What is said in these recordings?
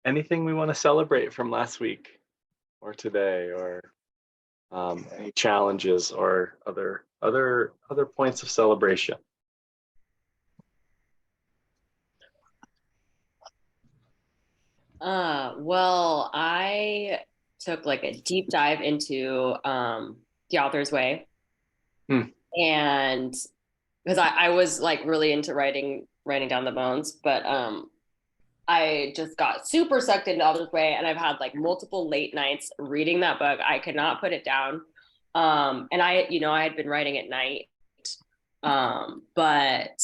anything we want to celebrate from last week or today, or any challenges or other points of celebration? Well, I took like a deep dive into the author's way, Hmm. and because I was like really into writing down the bones, but I just got super sucked into author's way, and I've had like multiple late nights reading that book. I could not put it down. And I had been writing at night, but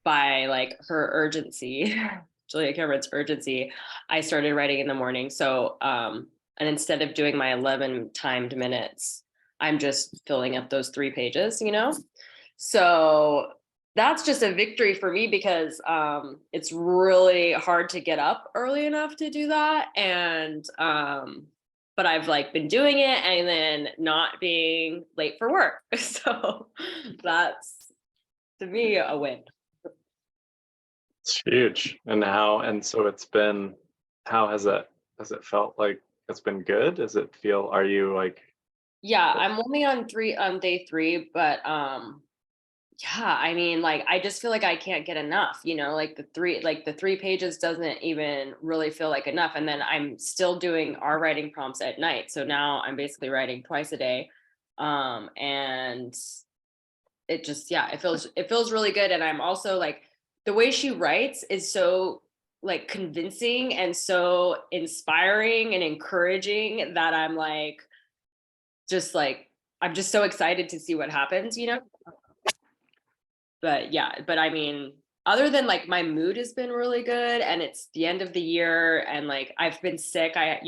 by like her urgency, Julia Cameron's urgency, I started writing in the morning. So, and instead of doing my 11 timed minutes, I'm just filling up those 3 pages. So that's just a victory for me because it's really hard to get up early enough to do that. And, but I've like been doing it and then not being late for work. So that's to me a win. It's huge. And so it's been, how has it felt like it's been good? Does it feel, are you like, Yeah, I'm only on day 3, but yeah, I mean, like I just feel like I can't get enough, like the 3 pages doesn't even really feel like enough. And then I'm still doing our writing prompts at night. So now I'm basically writing twice a day. And it just, yeah, it feels really good. And I'm also like, the way she writes is so like convincing and so inspiring and encouraging that just like I'm just so excited to see what happens. But yeah, but I mean, other than like my mood has been really good and it's the end of the year and like I've been sick, I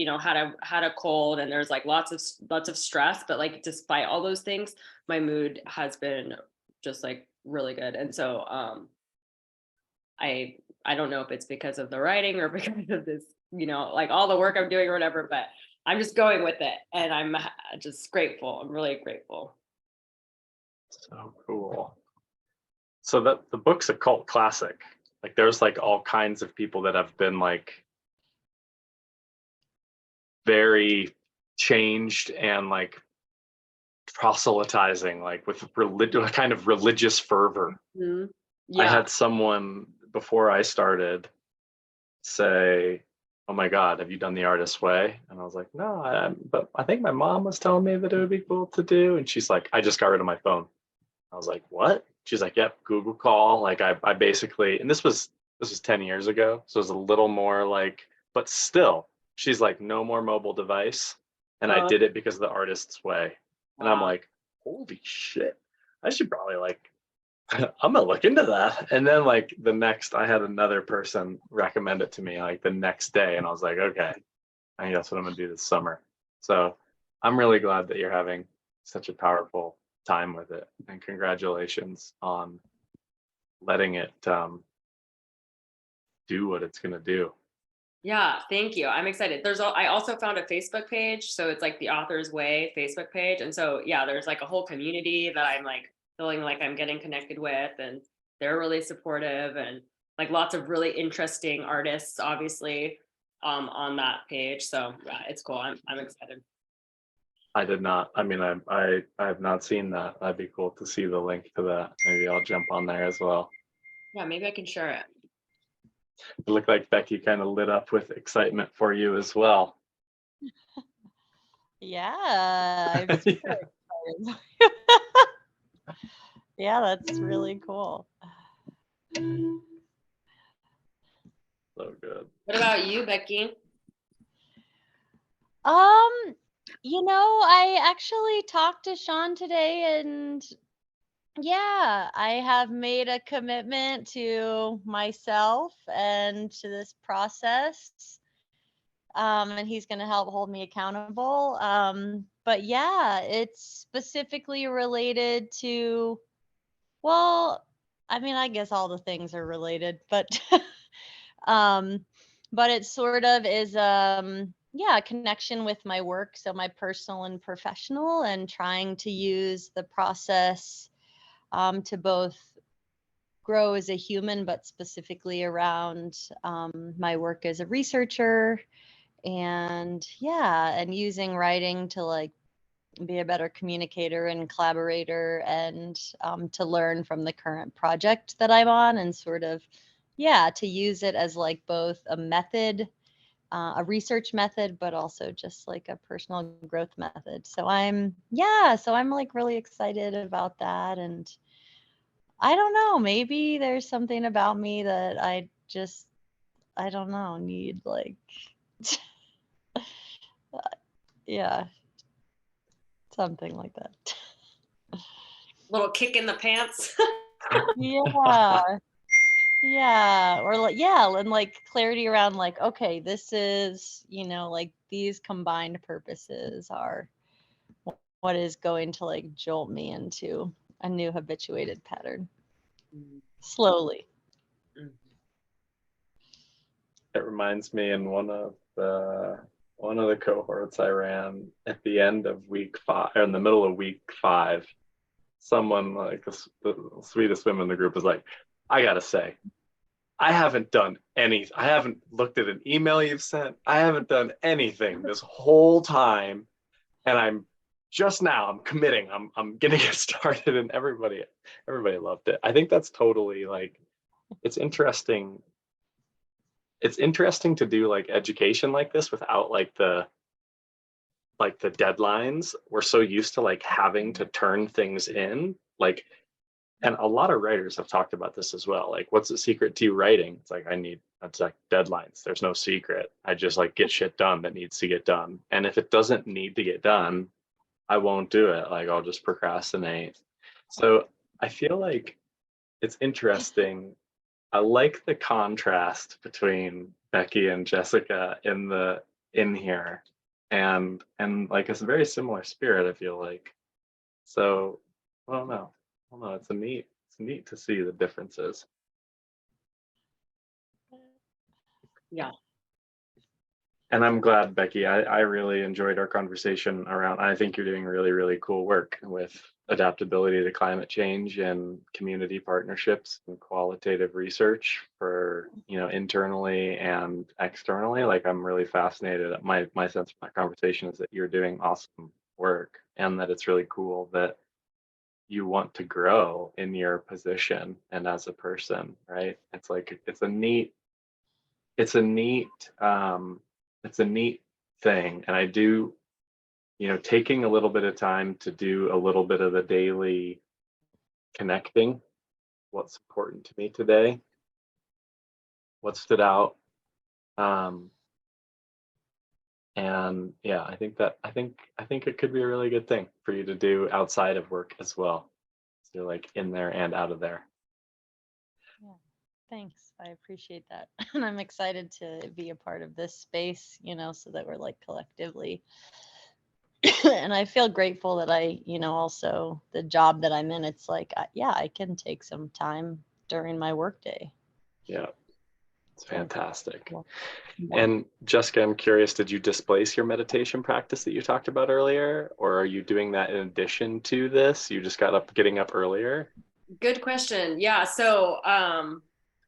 had a cold and there's like lots of stress, but like despite all those things, my mood has been just like really good. And so I don't know if it's because of the writing or because of this, like all the work I'm doing or whatever, but I'm just going with it and I'm just grateful. I'm really grateful. so cool? So that the book's a cult classic. Like there's like all kinds of people that have been like very changed and like proselytizing, like with kind of religious fervor. Mhm. I Yeah. had someone before I started say, "Oh my God, have you done the artist's way?" And I was like, "No, but I think my mom was telling me that it would be cool to do." And she's like, "I just got rid of my phone." I was like, "What?" She's like, "Yep, Google Call." Like I basically, and this was 10 years ago, so it was a little more like, but still, she's like, "No more mobile device," and I Uh, did it because of the artist's way. And I'm wow. like, "Holy shit! I should probably like I'm gonna look into that." And then like I had another person recommend it to me like the next day, and I was like, okay, I think that's what I'm gonna do this summer. So I'm really glad that you're having such a powerful time with it, and congratulations on letting it do what it's gonna do. Yeah, thank you. I'm excited. I also found a Facebook page, so it's like the Author's Way Facebook page, and so yeah, there's like a whole community that I'm like feeling like I'm getting connected with, and they're really supportive, and like lots of really interesting artists, obviously, on that page. So yeah, it's cool. I'm excited. I did not. I mean, I have not seen that. That'd be cool to see the link to that. Maybe I'll jump on there as well. Yeah, maybe I can share it. It looked like Becky kind of lit up with excitement for you as well. Yeah, I'm super Yeah, excited. Yeah, that's really cool. so good. What about you, Becky? Um, I actually talked to Sean today and yeah, I have made a commitment to myself and to this process. And he's going to help hold me accountable. But yeah, it's specifically related to, well, I mean, I guess all the things are related, but um but it sort of is yeah, a connection with my work, so my personal and professional, and trying to use the process to both grow as a human, but specifically around my work as a researcher, and and using writing to like be a better communicator and collaborator, and to learn from the current project that I'm on, and sort of to use it as like both a method, a research method, but also just like a personal growth method. So I'm like really excited about that. And I don't know, maybe there's something about me that I don't know, need like, yeah, something like that. Little kick in the pants. Yeah. Yeah. Or like, and like clarity around like, okay, this is, like these combined purposes are what is going to like jolt me into a new habituated pattern slowly. It reminds me in one of the cohorts I ran at the end of week 5, or in the middle of week 5, someone like the sweetest woman in the group was like, I gotta say, I haven't looked at an email you've sent. I haven't done anything this whole time. And I'm committing. I'm gonna get started. And everybody loved it. I think that's totally like, it's interesting. It's interesting to do like education like this without like the deadlines. We're so used to like having to turn things in, like, and a lot of writers have talked about this as well. Like, what's the secret to writing? It's like, that's like deadlines. There's no secret. I just like get shit done that needs to get done. And if it doesn't need to get done, I won't do it. Like, I'll just procrastinate. So I feel like it's interesting. I like the contrast between Becky and Jessica in here, and like it's a very similar spirit, I feel like. So I don't know. It's neat to see the differences. Yeah. And I'm glad, Becky. I really enjoyed our conversation around. I think you're doing really, really cool work with adaptability to climate change and community partnerships and qualitative research for, internally and externally. Like, I'm really fascinated. My sense from that conversation is that you're doing awesome work, and that it's really cool that you want to grow in your position and as a person, right? It's like it's a neat thing. And I do, taking a little bit of time to do a little bit of the daily connecting, what's important to me today, what stood out. And yeah, I think it could be a really good thing for you to do outside of work as well. So you're like in there and out of there. Yeah, thanks. I appreciate that. And I'm excited to be a part of this space, so that we're like collectively. And I feel grateful that also the job that I'm in, it's like, I can take some time during my workday. Yeah, it's fantastic. Yeah. And Jessica, I'm curious, did you displace your meditation practice that you talked about earlier, or are you doing that in addition to this? You just getting up earlier? Good question. Yeah. So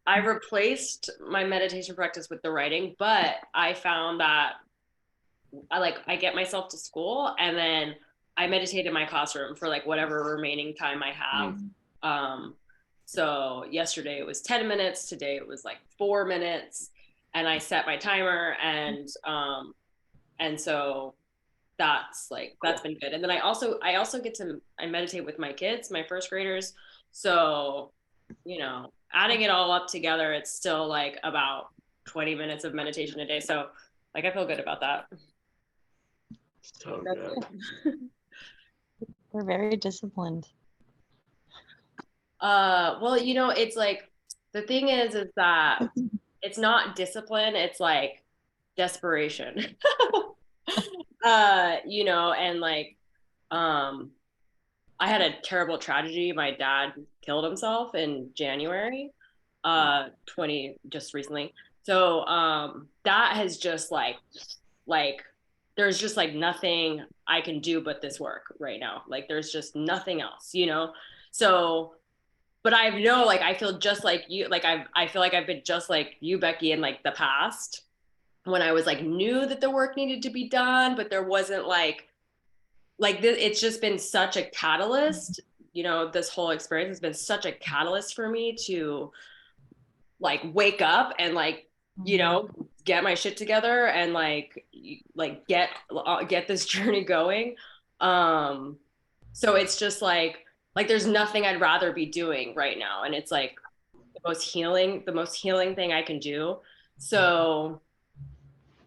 I replaced my meditation practice with the writing, but I found that I get myself to school and then I meditate in my classroom for like whatever remaining time I have. So yesterday it was 10 minutes, today it was like 4 minutes, and I set my timer, and so that's been good. And then I also I meditate with my kids, my first graders. So, adding it all up together, it's still like about 20 minutes of meditation a day. So like, I feel good about that. So good. We're very disciplined. Well, it's like, the thing is that it's not discipline, it's like desperation. And like, I had a terrible tragedy. My dad killed himself in January, just recently. So, that has just like, there's just like nothing I can do but this work right now. Like, there's just nothing else. So but I know, like, I feel just like you, like, I feel like I've been just like you, Becky, in like the past when I was like, knew that the work needed to be done, but there wasn't like this, it's just been such a catalyst, you know, this whole experience has been such a catalyst for me to like wake up and like, you know, get my shit together and like get this journey going. So it's just like there's nothing I'd rather be doing right now, and it's like the most healing thing I can do. So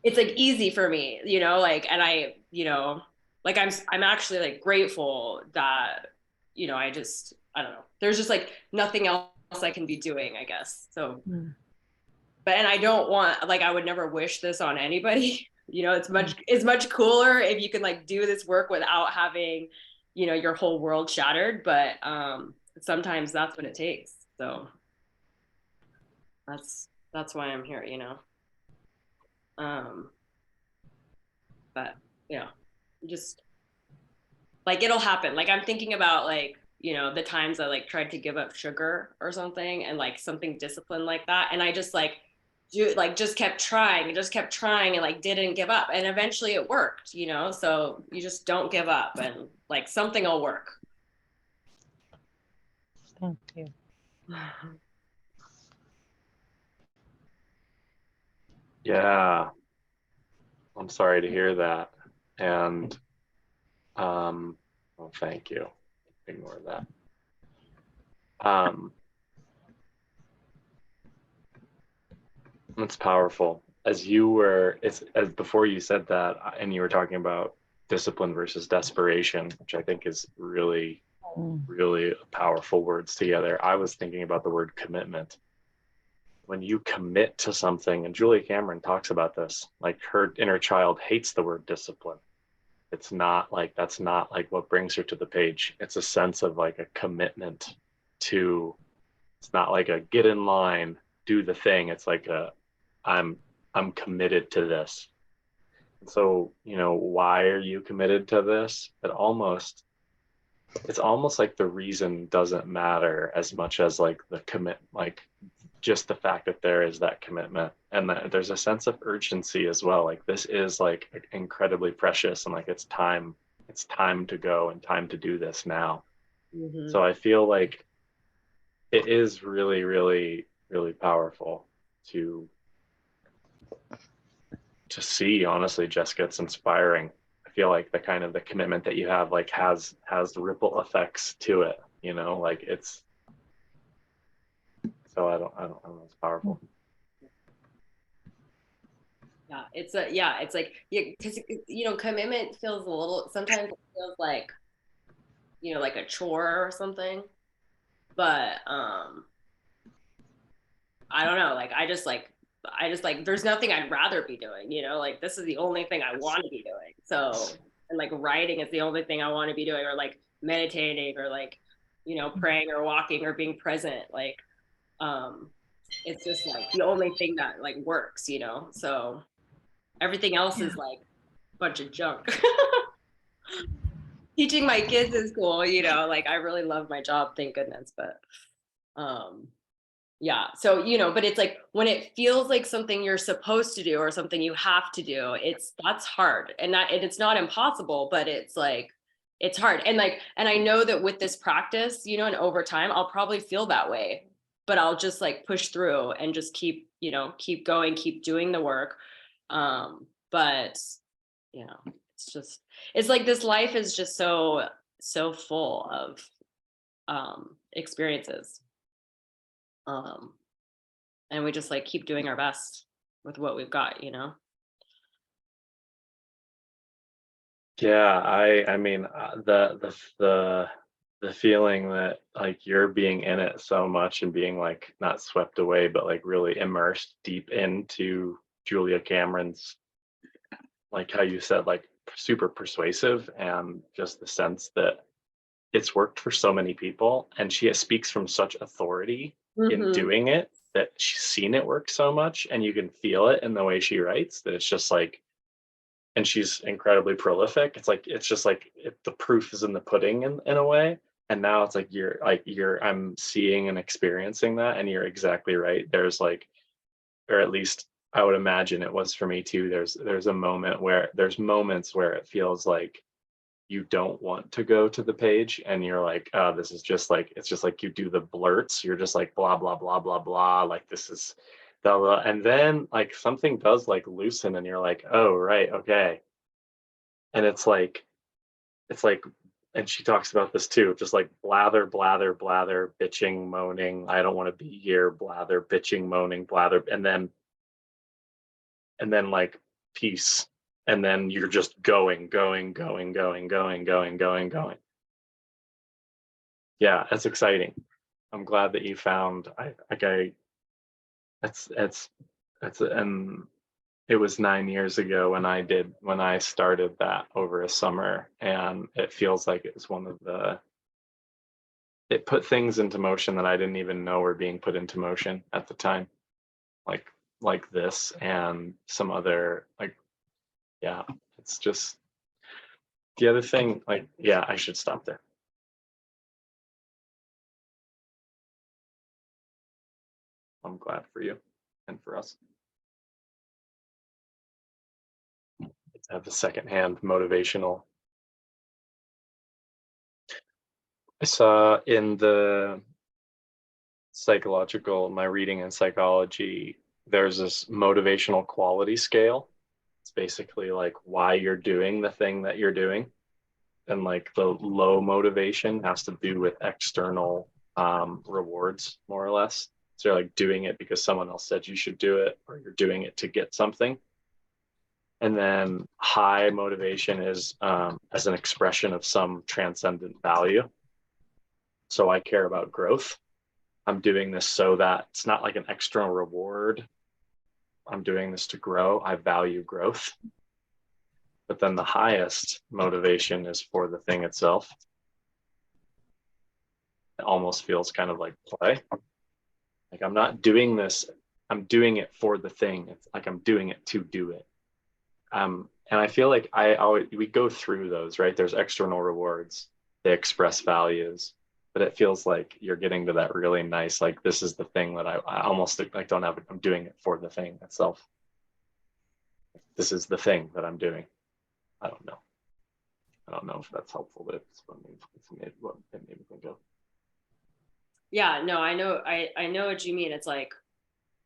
it's like easy for me, you know, like, and I, you know, like I'm actually like grateful that, you know, I don't know, there's just like nothing else I can be doing, I guess. So, but, and I don't want, like, I would never wish this on anybody. You know, it's much cooler if you can like do this work without having, you know, your whole world shattered. But sometimes that's what it takes. So that's why I'm here, you know. But yeah, just like it'll happen. Like I'm thinking about like, you know, the times I like tried to give up sugar or something and like something disciplined like that. And I just like just kept trying and just kept trying and like didn't give up. And eventually it worked, you know? So you just don't give up and like something will work. Thank you. Yeah, I'm sorry to hear that. And well, thank you. Ignore that. That's powerful. As you were, it's as before you said that, and you were talking about discipline versus desperation, which I think is really, really powerful words together. I was thinking about the word commitment. When you commit to something, and Julia Cameron talks about this, like her inner child hates the word discipline. It's not like, that's not like what brings her to the page. It's a sense of like a commitment to, it's not like a get in line, do the thing. It's like a, I'm committed to this. So, you know, why are you committed to this? It's almost like the reason doesn't matter as much as like the commit, like just the fact that there is that commitment, and that there's a sense of urgency as well. Like this is like incredibly precious, and like it's time to go and time to do this now. Mm-hmm. So I feel like it is really, really, really powerful to see. Honestly, Jessica, it's inspiring. I feel like the kind of the commitment that you have like has ripple effects to it, you know, like it's, so I don't know, it's powerful. Yeah, it's like, yeah, because you know, commitment feels a little, sometimes it feels like, you know, like a chore or something. But I don't know, like I just like there's nothing I'd rather be doing, you know, like this is the only thing I want to be doing. So, and like writing is the only thing I want to be doing, or like meditating, or like, you know, praying or walking or being present. Like it's just like the only thing that like works, you know. So everything else is like a bunch of junk. Teaching my kids is cool, you know, like I really love my job, thank goodness. But yeah, so you know, but it's like when it feels like something you're supposed to do or something you have to do, that's hard. And it's not impossible, but it's like it's hard. And like, and I know that with this practice, you know, and over time I'll probably feel that way, but I'll just like push through and just keep, you know, keep going, keep doing the work. But you know, it's just, it's like this life is just so full of experiences. And we just like keep doing our best with what we've got, you know. Yeah, I mean, the feeling that like you're being in it so much and being like not swept away, but like really immersed deep into Julia Cameron's, like how you said, like super persuasive, and just the sense that it's worked for so many people, and she speaks from such authority in doing it, that she's seen it work so much, and you can feel it in the way she writes, that it's just like, and she's incredibly prolific. It's like, it's just like the proof is in the pudding in a way. And now it's like I'm seeing and experiencing that, and you're exactly right. There's like, or at least I would imagine it was for me too. There's moments where it feels like you don't want to go to the page, and you're like, oh, this is just like, it's just like you do the blurts. You're just like blah blah blah blah blah. Like this is the, and then like something does like loosen, and you're like, oh right, okay. And it's like, and she talks about this too, just like blather, blather, blather, bitching, moaning. I don't want to be here. Blather, bitching, moaning, blather, and then like peace, and then you're just going, going, going, going, going, going, going, going. Yeah, that's exciting. I'm glad that you found. That's and it was 9 years ago when I started that over a summer, and it feels like it was it put things into motion that I didn't even know were being put into motion at the time, like this and some other, like, yeah, it's just the other thing, like, yeah, I should stop there. I'm glad for you and for us to have the secondhand motivational. I saw in the my reading in psychology, there's this motivational quality scale. It's basically like why you're doing the thing that you're doing. And like the low motivation has to do with external rewards, more or less. So you're like doing it because someone else said you should do it, or you're doing it to get something. And then high motivation is as an expression of some transcendent value. So I care about growth. I'm doing this so that it's not like an external reward. I'm doing this to grow. I value growth. But then the highest motivation is for the thing itself. It almost feels kind of like play. Like I'm not doing this, I'm doing it for the thing. It's like I'm doing it to do it. And I feel like we go through those, right? There's external rewards, they express values, but it feels like you're getting to that really nice, like this is the thing that I almost like don't have it. I'm doing it for the thing itself. This is the thing that I'm doing. I don't know. I don't know if that's helpful, but it's what it made me think of. Yeah, no, I know what you mean. It's like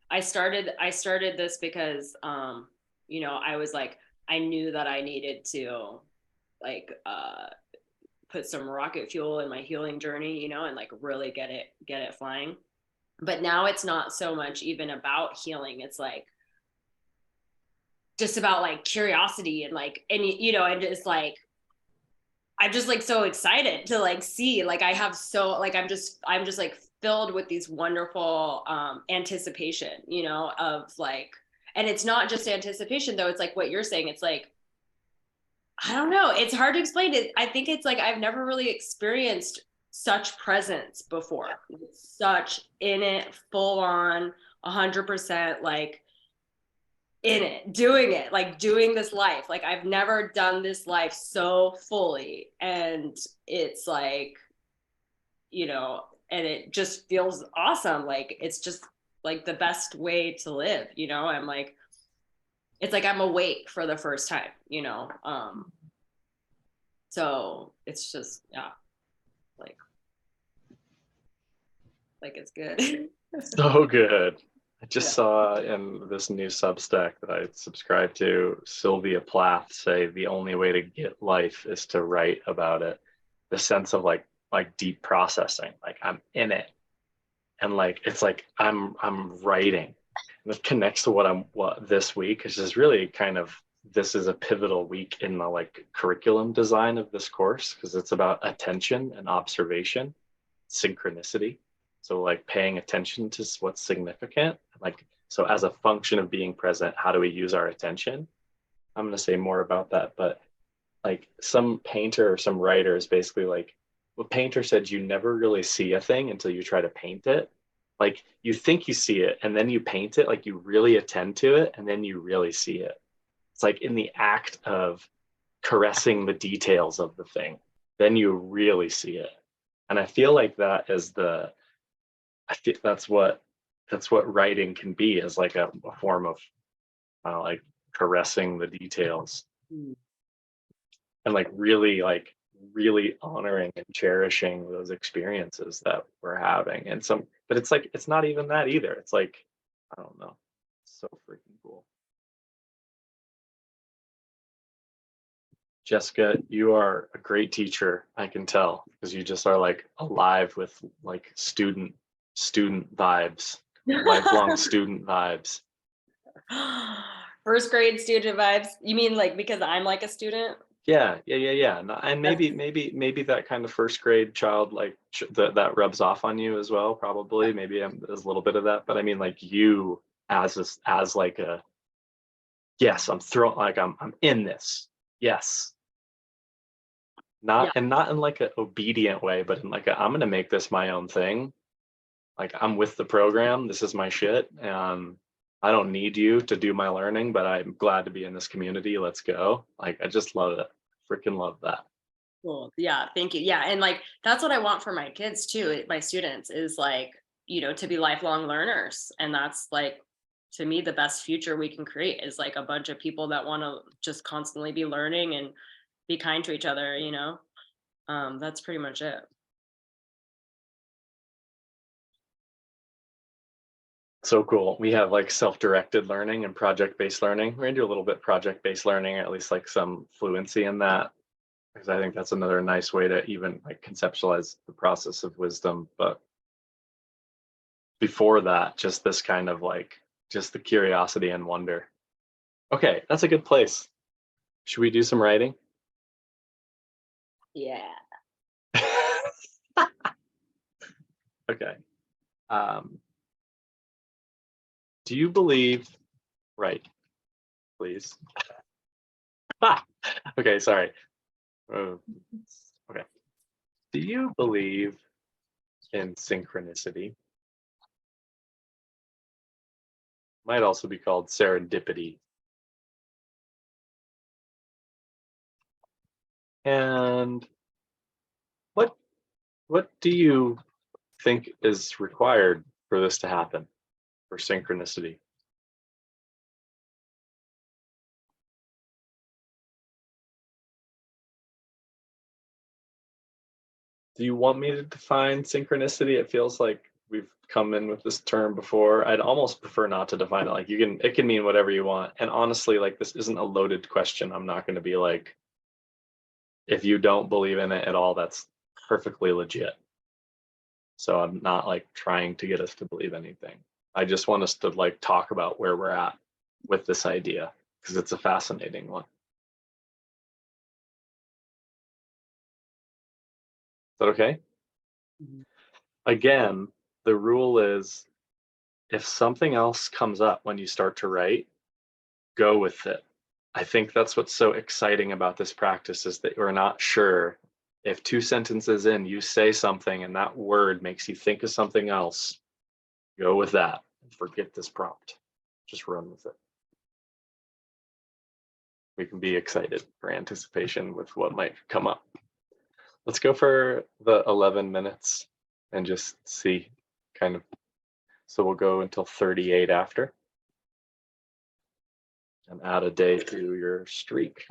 I started this because I was like, I knew that I needed to like put some rocket fuel in my healing journey, and like really get it flying. But now it's not so much even about healing. It's like just about like curiosity and like, and and just like I'm just like so excited to like see, like I have so like I'm just like filled with these wonderful anticipation, of like, and it's not just anticipation though, it's like what you're saying, it's like I don't know, it's hard to explain it. I think it's like I've never really experienced such presence before, such in it, full on 100%, like in it, doing it, like doing this life. Like I've never done this life so fully. And it's like, and it just feels awesome. Like it's just like the best way to live, I'm like, it's like I'm awake for the first time, so it's just, yeah, like it's good. So good. I just saw in this new Substack that I subscribe to, Sylvia Plath say the only way to get life is to write about it. The sense of like deep processing, like I'm in it, and like it's like I'm writing. And it connects to what this week is really kind of, this is a pivotal week in the like curriculum design of this course, because it's about attention and observation, synchronicity. So like paying attention to what's significant, like, so as a function of being present, how do we use our attention? I'm going to say more about that, but like some painter or some writer is basically like, what painter said, you never really see a thing until you try to paint it. Like you think you see it and then you paint it, like you really attend to it and then you really see it. It's like in the act of caressing the details of the thing, then you really see it. And I feel like that is I think that's what writing can be, is like a form of like caressing the details Mm. and like really honoring and cherishing those experiences that we're having. And but it's like, it's not even that either. It's like, I don't know. It's so freaking cool. Jessica, you are a great teacher. I can tell, because you just are like alive with like student vibes, lifelong student vibes. First grade student vibes. You mean like because I'm like a student? Yeah. And maybe that kind of first grade child, like that rubs off on you as well. Probably, maybe there's a little bit of that. But I mean, like you as like a, yes, I'm throwing, like I'm in this. Yes, Yeah. not in like an obedient way, but in like I'm gonna make this my own thing. Like I'm with the program. This is my shit. I don't need you to do my learning, but I'm glad to be in this community. Let's go. Like I just love it. Freaking love that. Cool. Yeah. Thank you. Yeah. And like, that's what I want for my kids too. My students is like, to be lifelong learners. And that's like, to me, the best future we can create is like a bunch of people that want to just constantly be learning and be kind to each other. That's pretty much it. So cool. We have like self-directed learning and project-based learning. We're gonna do a little bit project-based learning, or at least like some fluency in that, because I think that's another nice way to even like conceptualize the process of wisdom. But before that, just this kind of like, just the curiosity and wonder. Okay, that's a good place. Should we do some writing? Yeah. Okay. Um, do you believe, right, please. Okay, sorry. Okay. Do you believe in synchronicity? Might also be called serendipity. And what do you think is required for this to happen, for synchronicity? Do you want me to define synchronicity? It feels like we've come in with this term before. I'd almost prefer not to define it. Like it can mean whatever you want. And honestly, like this isn't a loaded question. I'm not going to be like, if you don't believe in it at all, that's perfectly legit. So I'm not like trying to get us to believe anything. I just want us to like talk about where we're at with this idea, because it's a fascinating one. Is that okay? Mhm. Again, the rule is, if something else comes up when you start to write, go with it. I think that's what's so exciting about this practice, is that you're not sure. If 2 sentences in you say something and that word makes you think of something else, go with that and forget this prompt. Just run with it. We can be excited for anticipation with what might come up. Let's go for the 11 minutes and just see, kind of. So we'll go until 38 after, and add a day to your streak.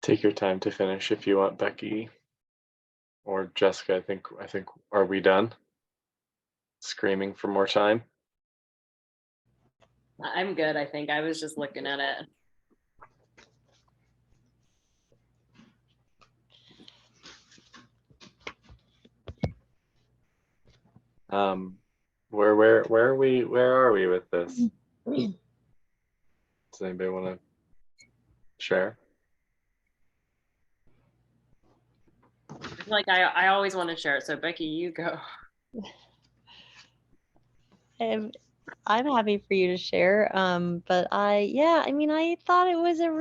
Take your time to finish if you want, Becky or Jessica. I think are we done? Screaming for more time. I'm good, I think. I was just looking at it. Where are we with this? Does anybody want to share? I feel like I always want to share it. So Becky, you go. I'm happy for you to share. But I mean, I thought it was an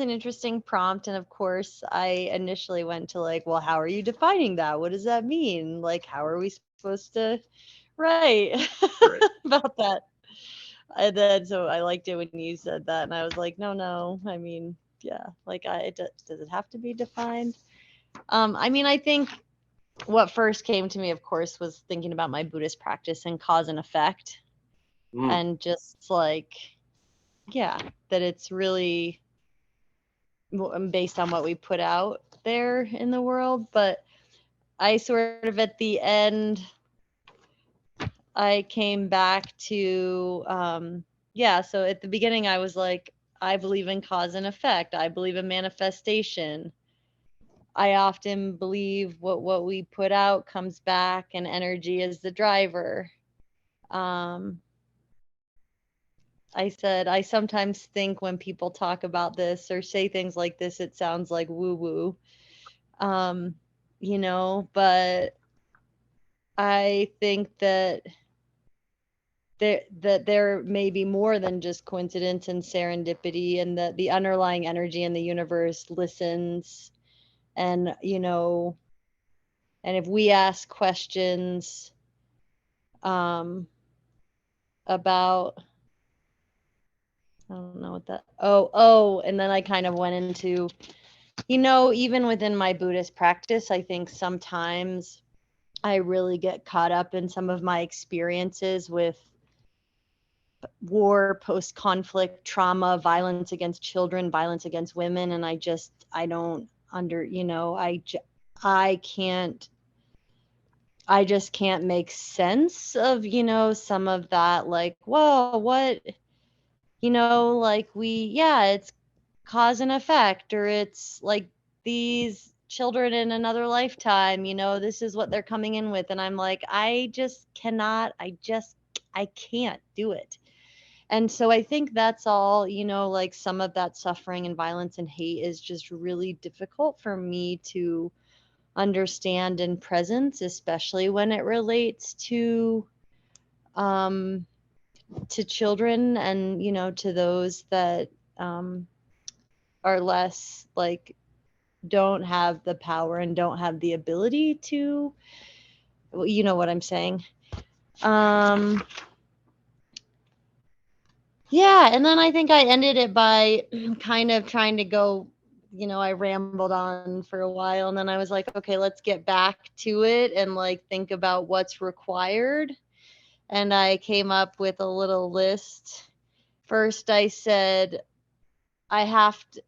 interesting prompt. And of course, I initially went to like, well, how are you defining that? What does that mean? Like, how are we supposed to write Right. about that? And then, so I liked it when you said that. And I was like, no, I mean, yeah, like, does it have to be defined? I mean, I think what first came to me, of course, was thinking about my Buddhist practice and cause and effect. And just like, yeah, that it's really based on what we put out there in the world. But I sort of at the end, I came back to, so at the beginning, I was like, I believe in cause and effect. I believe in manifestation. I often believe what we put out comes back, and energy is the driver. I said, I sometimes think when people talk about this or say things like this, it sounds like woo woo, but I think that there may be more than just coincidence and serendipity, and that the underlying energy in the universe listens. And, and if we ask questions about, I don't know what that, and then I kind of went into, even within my Buddhist practice, I think sometimes I really get caught up in some of my experiences with war, post-conflict trauma, violence against children, violence against women. And I just can't make sense of, some of that, like, well, what, like it's cause and effect, or it's like these children in another lifetime, this is what they're coming in with. And I'm like, I can't do it. And so I think that's all, like some of that suffering and violence and hate is just really difficult for me to understand in presence, especially when it relates to children and, to those that are less, like, don't have the power and don't have the ability to, you know what I'm saying. Yeah, and then I think I ended it by kind of trying to go, I rambled on for a while, and then I was like, okay, let's get back to it and like think about what's required. And I came up with a little list. First, I said, I have to,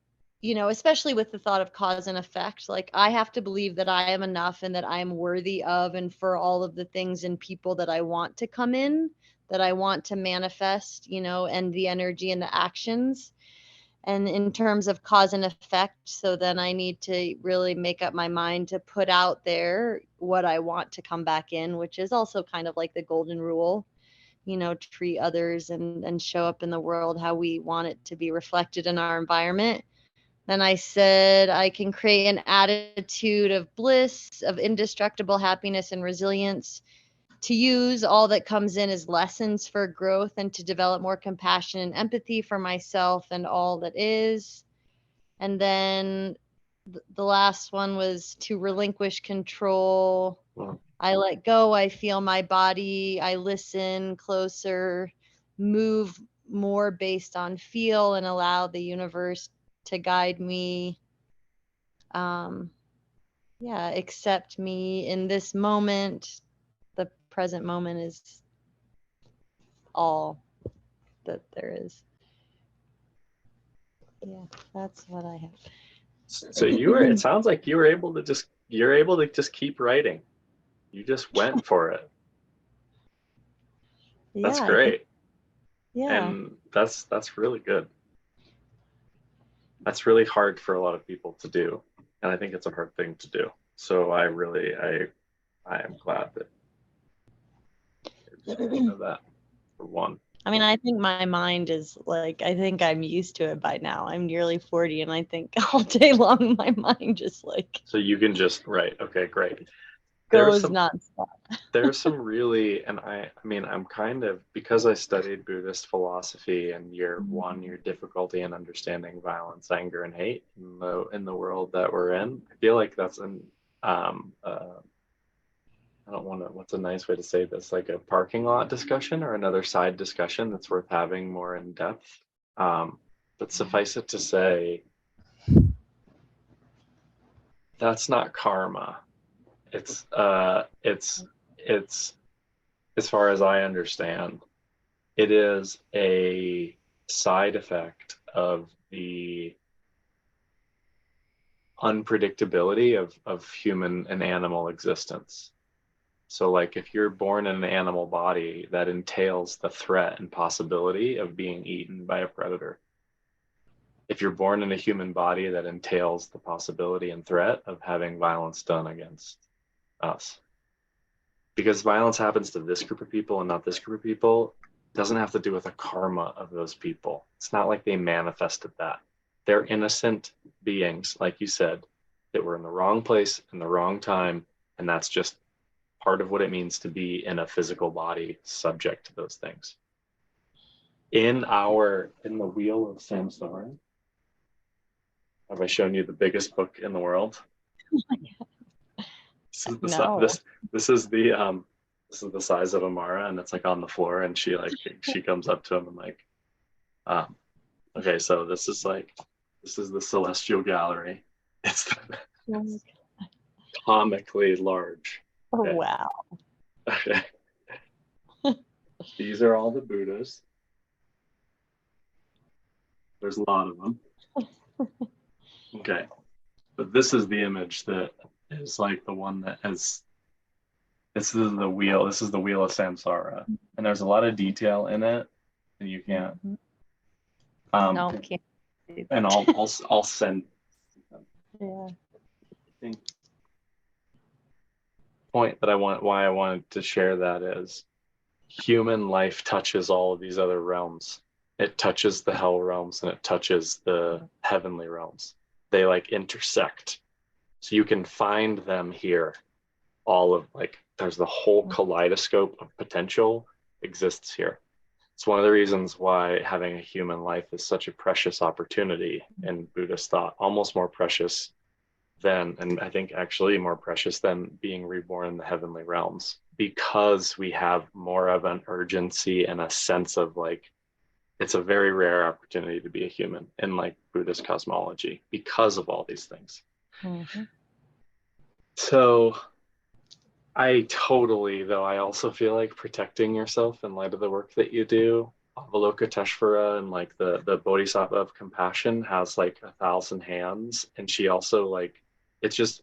especially with the thought of cause and effect, like I have to believe that I am enough and that I'm worthy of and for all of the things and people that I want to come in, that I want to manifest, and the energy and the actions. And in terms of cause and effect, so then I need to really make up my mind to put out there what I want to come back in, which is also kind of like the golden rule, treat others and show up in the world how we want it to be reflected in our environment. Then I said, I can create an attitude of bliss, of indestructible happiness and resilience, to use all that comes in as lessons for growth, and to develop more compassion and empathy for myself and all that is. And then the last one was to relinquish control. I let go, I feel my body, I listen closer, move more based on feel, and allow the universe to guide me. Accept me in this moment. The present moment is all that there is. Yeah, that's what I have. So it sounds like you're able to just keep writing. You just went for it. Yeah, That's I think, great. yeah. And that's really good. That's really hard for a lot of people to do. And I think it's a hard thing to do. So I am glad that you're speaking of that, for one. I mean, I think my mind is like, I think I'm used to it by now. I'm nearly 40, and I think all day long my mind just like So you can just write. Okay, great. goes nonstop. There's some really, and I mean, I'm kind of, because I studied Buddhist philosophy, and your difficulty in understanding violence, anger, and hate in the world that we're in. I feel like that's an I don't want to, what's a nice way to say this, like a parking lot discussion or another side discussion that's worth having more in depth. But suffice it to say, that's not karma. It's as far as I understand, it is a side effect of the unpredictability of human and animal existence. So, like, if you're born in an animal body, that entails the threat and possibility of being eaten by a predator. If you're born in a human body, that entails the possibility and threat of having violence done against us. Because violence happens to this group of people and not this group of people, it doesn't have to do with the karma of those people. It's not like they manifested that. They're innocent beings, like you said, that were in the wrong place in the wrong time, and that's just part of what it means to be in a physical body subject to those things. In the Wheel of Samsara, have I shown you the biggest book in the world? This is the No. this is the size of Amara, and it's like on the floor, and she comes up to him and like, okay, so this is the Celestial Gallery. It's comically large. Oh, Okay. wow. Okay. These are all the Buddhas. There's a lot of them. Okay. But this is the image that is like the one that has, this is the wheel of Samsara. And there's a lot of detail in it, and you can't. No, can't see And that. I'll send. Yeah. I think point that why I wanted to share that is human life touches all of these other realms. It touches the hell realms and it touches the heavenly realms. They like intersect. So you can find them here. All of like, there's the whole kaleidoscope of potential exists here. It's one of the reasons why having a human life is such a precious opportunity in Buddhist thought, almost more precious than, and I think actually more precious than being reborn in the heavenly realms, because we have more of an urgency and a sense of like, it's a very rare opportunity to be a human in like Buddhist cosmology because of all these things. Mm-hmm. So I totally, though, I also feel like protecting yourself in light of the work that you do. Avalokiteshvara and like the Bodhisattva of compassion has like 1,000 hands, and she also like, it's just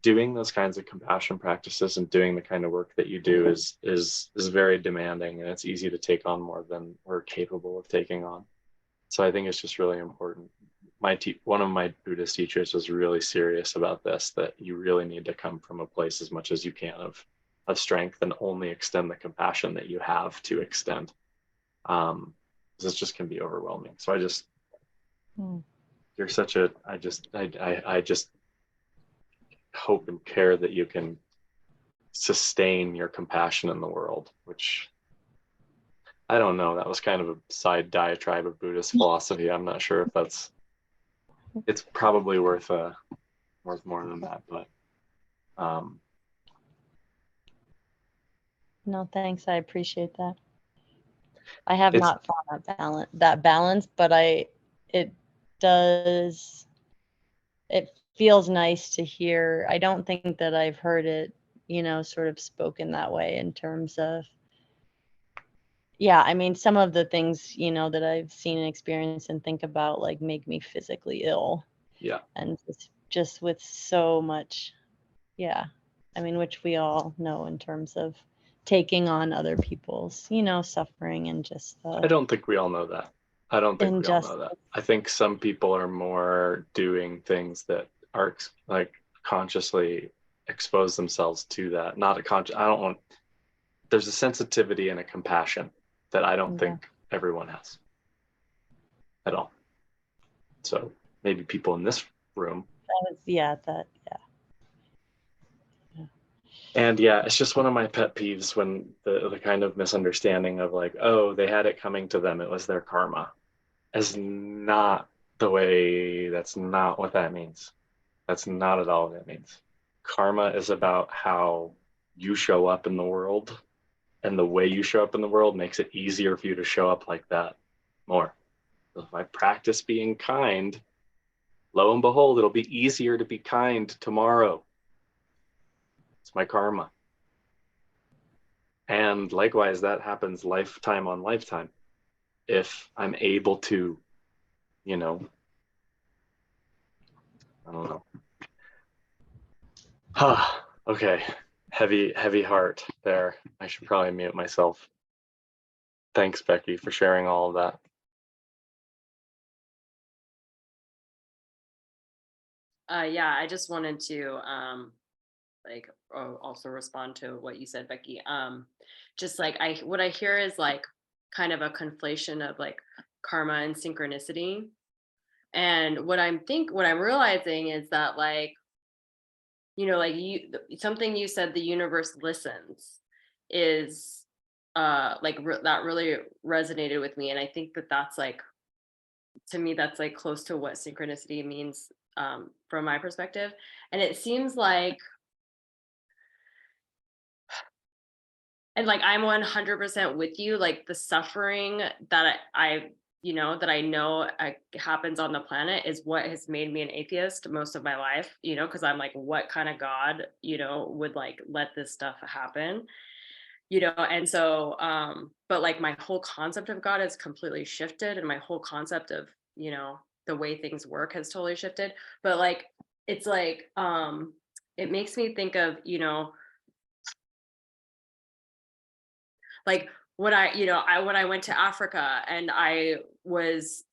doing those kinds of compassion practices and doing the kind of work that you do is very demanding, and it's easy to take on more than we're capable of taking on. So I think it's just really important. One of my Buddhist teachers was really serious about this, that you really need to come from a place as much as you can of strength, and only extend the compassion that you have to extend. This just can be overwhelming. So you're such a, I just hope and care that you can sustain your compassion in the world, which I don't know. That was kind of a side diatribe of Buddhist philosophy. I'm not sure if it's probably worth more than that, but No, thanks. I appreciate that. I have not found that balance, but it feels nice to hear. I don't think that I've heard it, sort of spoken that way in terms of, yeah, I mean, some of the things, you know, that I've seen and experienced and think about like make me physically ill. Yeah. And just with so much, yeah. I mean, which we all know in terms of taking on other people's, you know, suffering and just I the don't think we all know that. I don't think we all know injustice. that. I think some people are more doing things that are like consciously expose themselves to that. Not a conscious, I don't want, there's a sensitivity and a compassion that I don't Yeah. think everyone has at all. So maybe people in this room. Yeah. And yeah, it's just one of my pet peeves when the kind of misunderstanding of like, oh, they had it coming to them, it was their karma, is not the way, that's not what that means. That's not at all what it means. Karma is about how you show up in the world, and the way you show up in the world makes it easier for you to show up like that more. If I practice being kind, lo and behold, it'll be easier to be kind tomorrow. It's my karma. And likewise, that happens lifetime on lifetime. If I'm able to, you know, I don't know. Okay. Heavy heart there. I should probably mute myself. Thanks, Becky, for sharing all of that. Yeah, I just wanted to like also respond to what you said, Becky. Just like what I hear is like kind of a conflation of like karma and synchronicity. And what I'm realizing is that like, you know, like something you said, the universe listens, is like that really resonated with me. And I think that that's like, to me, that's like close to what synchronicity means from my perspective. And it seems like, and like I'm 100% with you, like the suffering that I you know, that I know happens on the planet is what has made me an atheist most of my life, you know, because I'm like, what kind of God, you know, would like let this stuff happen, you know? And so but like my whole concept of God has completely shifted, and my whole concept of, you know, the way things work has totally shifted. But like it's like it makes me think of, you know, like when I went to Africa and I was,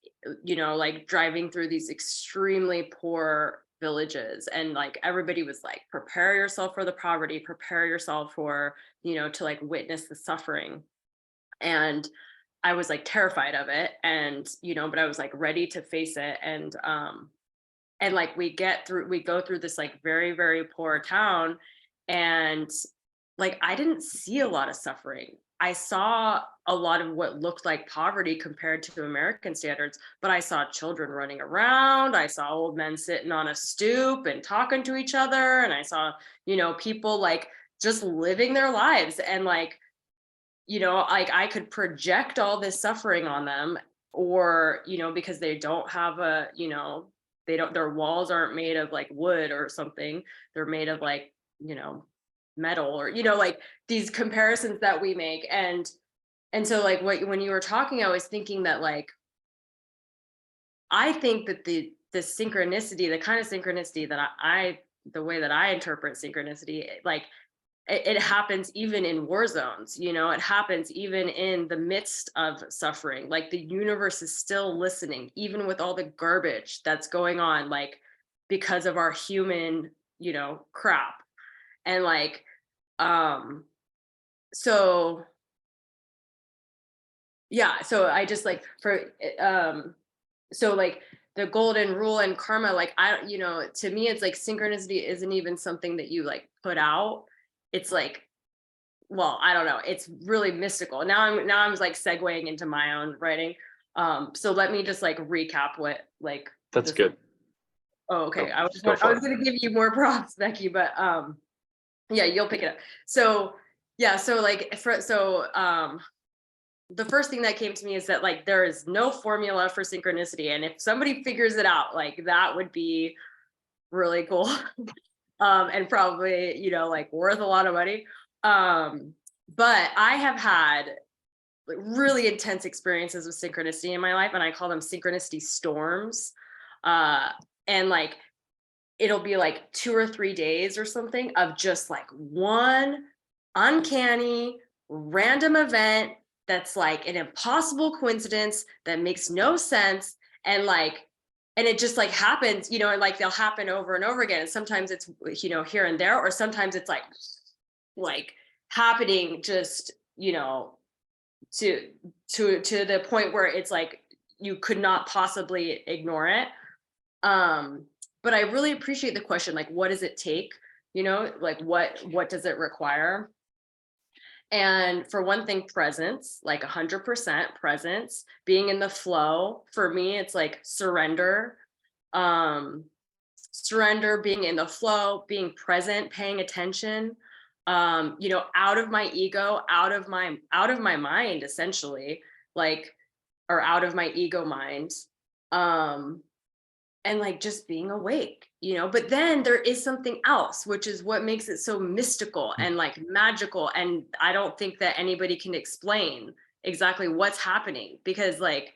you know, like driving through these extremely poor villages, and like everybody was like, prepare yourself for the poverty, prepare yourself for, you know, to like witness the suffering. And I was like terrified of it, and you know, but I was like ready to face it. And like we go through this like very, very poor town, and like I didn't see a lot of suffering. I saw a lot of what looked like poverty compared to American standards, but I saw children running around. I saw old men sitting on a stoop and talking to each other. And I saw, you know, people like just living their lives. And like, you know, like I could project all this suffering on them, or, you know, because they don't have a, you know, their walls aren't made of like wood or something. They're made of like, you know, metal, or, you know, like these comparisons that we make. And so like when you were talking, I was thinking that like, I think that the synchronicity, the kind of synchronicity that the way that I interpret synchronicity, like it happens even in war zones, you know, it happens even in the midst of suffering. Like the universe is still listening, even with all the garbage that's going on, like because of our human, you know, crap. And like, so yeah, so I just like so like the golden rule and karma, like you know, to me, it's like synchronicity isn't even something that you like put out. It's like, well, I don't know. It's really mystical. Now I'm like segueing into my own writing. So let me just like recap what like That's good. Oh, okay. Go, I just go I for was it. gonna give you more props, Becky, but yeah, you'll pick it up. So yeah, so like the first thing that came to me is that like there is no formula for synchronicity. And if somebody figures it out, like that would be really cool. And probably, you know, like worth a lot of money. But I have had like really intense experiences with synchronicity in my life, and I call them synchronicity storms. And like it'll be like 2 or 3 days or something of just like one uncanny random event that's like an impossible coincidence that makes no sense, and like and it just like happens, and like they'll happen over and over again, and sometimes it's here and there, or sometimes it's like happening just to the point where it's like you could not possibly ignore it. But I really appreciate the question, like what does it take, like what does it require? And for one thing, presence, like 100% presence, being in the flow. For me, it's like surrender, being in the flow, being present, paying attention, out of my ego, out of my mind, essentially, like, or out of my ego mind. And like just being awake, but then there is something else, which is what makes it so mystical and like magical, and I don't think that anybody can explain exactly what's happening, because like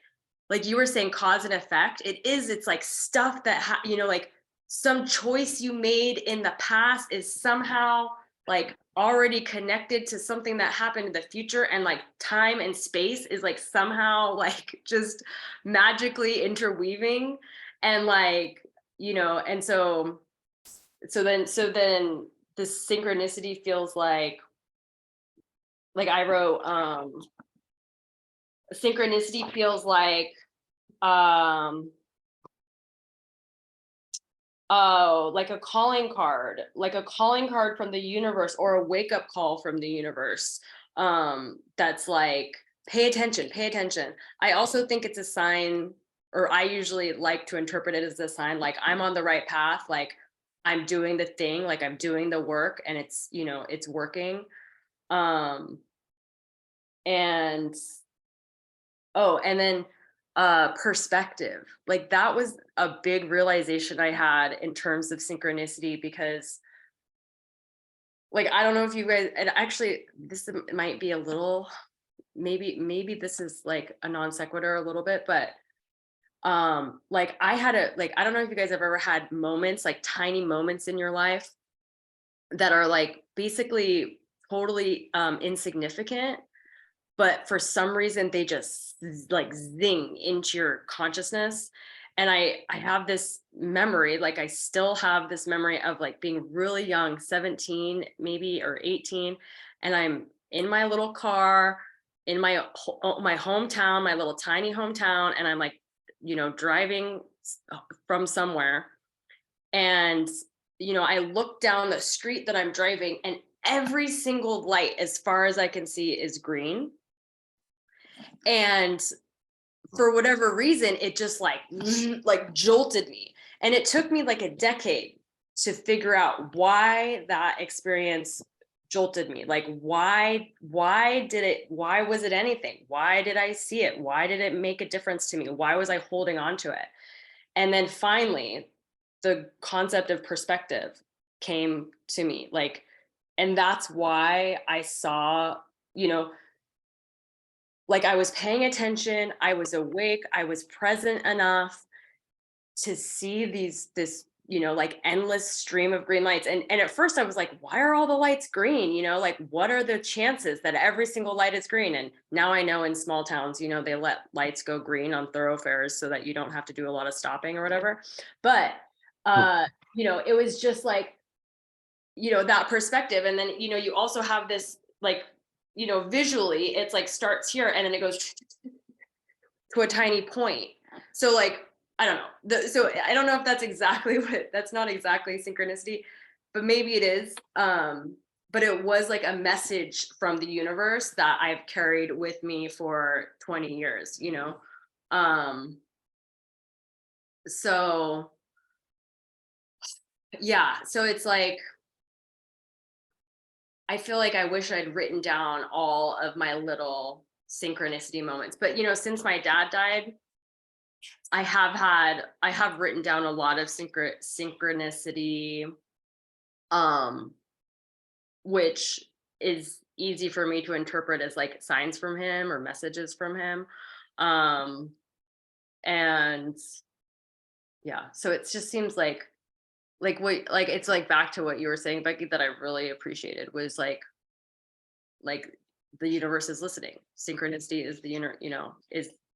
you were saying, cause and effect, it's like stuff that like some choice you made in the past is somehow like already connected to something that happened in the future, and like time and space is like somehow like just magically interweaving, and like and so then this synchronicity feels like I wrote synchronicity feels like um oh, like a calling card, from the universe, or a wake up call from the universe, that's like pay attention, pay attention. I also think it's a sign, or I usually like to interpret it as a sign, like I'm on the right path, like I'm doing the thing, like I'm doing the work, and it's it's working. um and Oh, and then perspective. Like that was a big realization I had in terms of synchronicity, because like I don't know if you guys, and actually this might be a little, maybe this is like a non sequitur a little bit, but like I had I don't know if you guys have ever had moments, like tiny moments in your life that are like basically totally insignificant, but for some reason they just like zing into your consciousness. And I have this memory, like I still have this memory of like being really young, 17 maybe, or 18, and I'm in my little car in my hometown, my little tiny hometown, and I'm like driving from somewhere, and I look down the street that I'm driving, and every single light as far as I can see is green. And for whatever reason, it just like jolted me, and it took me like a decade to figure out why that experience jolted me. Like why was it anything? Why did I see it? Why did it make a difference to me? Why was I holding on to it? And then finally the concept of perspective came to me, like, and that's why I saw, like I was paying attention, I was awake, I was present enough to see this like endless stream of green lights. And at first I was like, why are all the lights green? Like what are the chances that every single light is green? And now I know in small towns, they let lights go green on thoroughfares so that you don't have to do a lot of stopping or whatever. But it was just like, that perspective. And then you also have this like, visually it's like starts here and then it goes to a tiny point. So like, I don't know. So I don't know if that's exactly that's not exactly synchronicity, but maybe it is. But it was like a message from the universe that I've carried with me for 20 years, So yeah, so it's like, I feel like I wish I'd written down all of my little synchronicity moments. But since my dad died, I have written down a lot of synchronicity, which is easy for me to interpret as like signs from him or messages from him. And yeah, so it just seems like what, like it's like back to what you were saying, Becky, that I really appreciated was like the universe is listening. Synchronicity is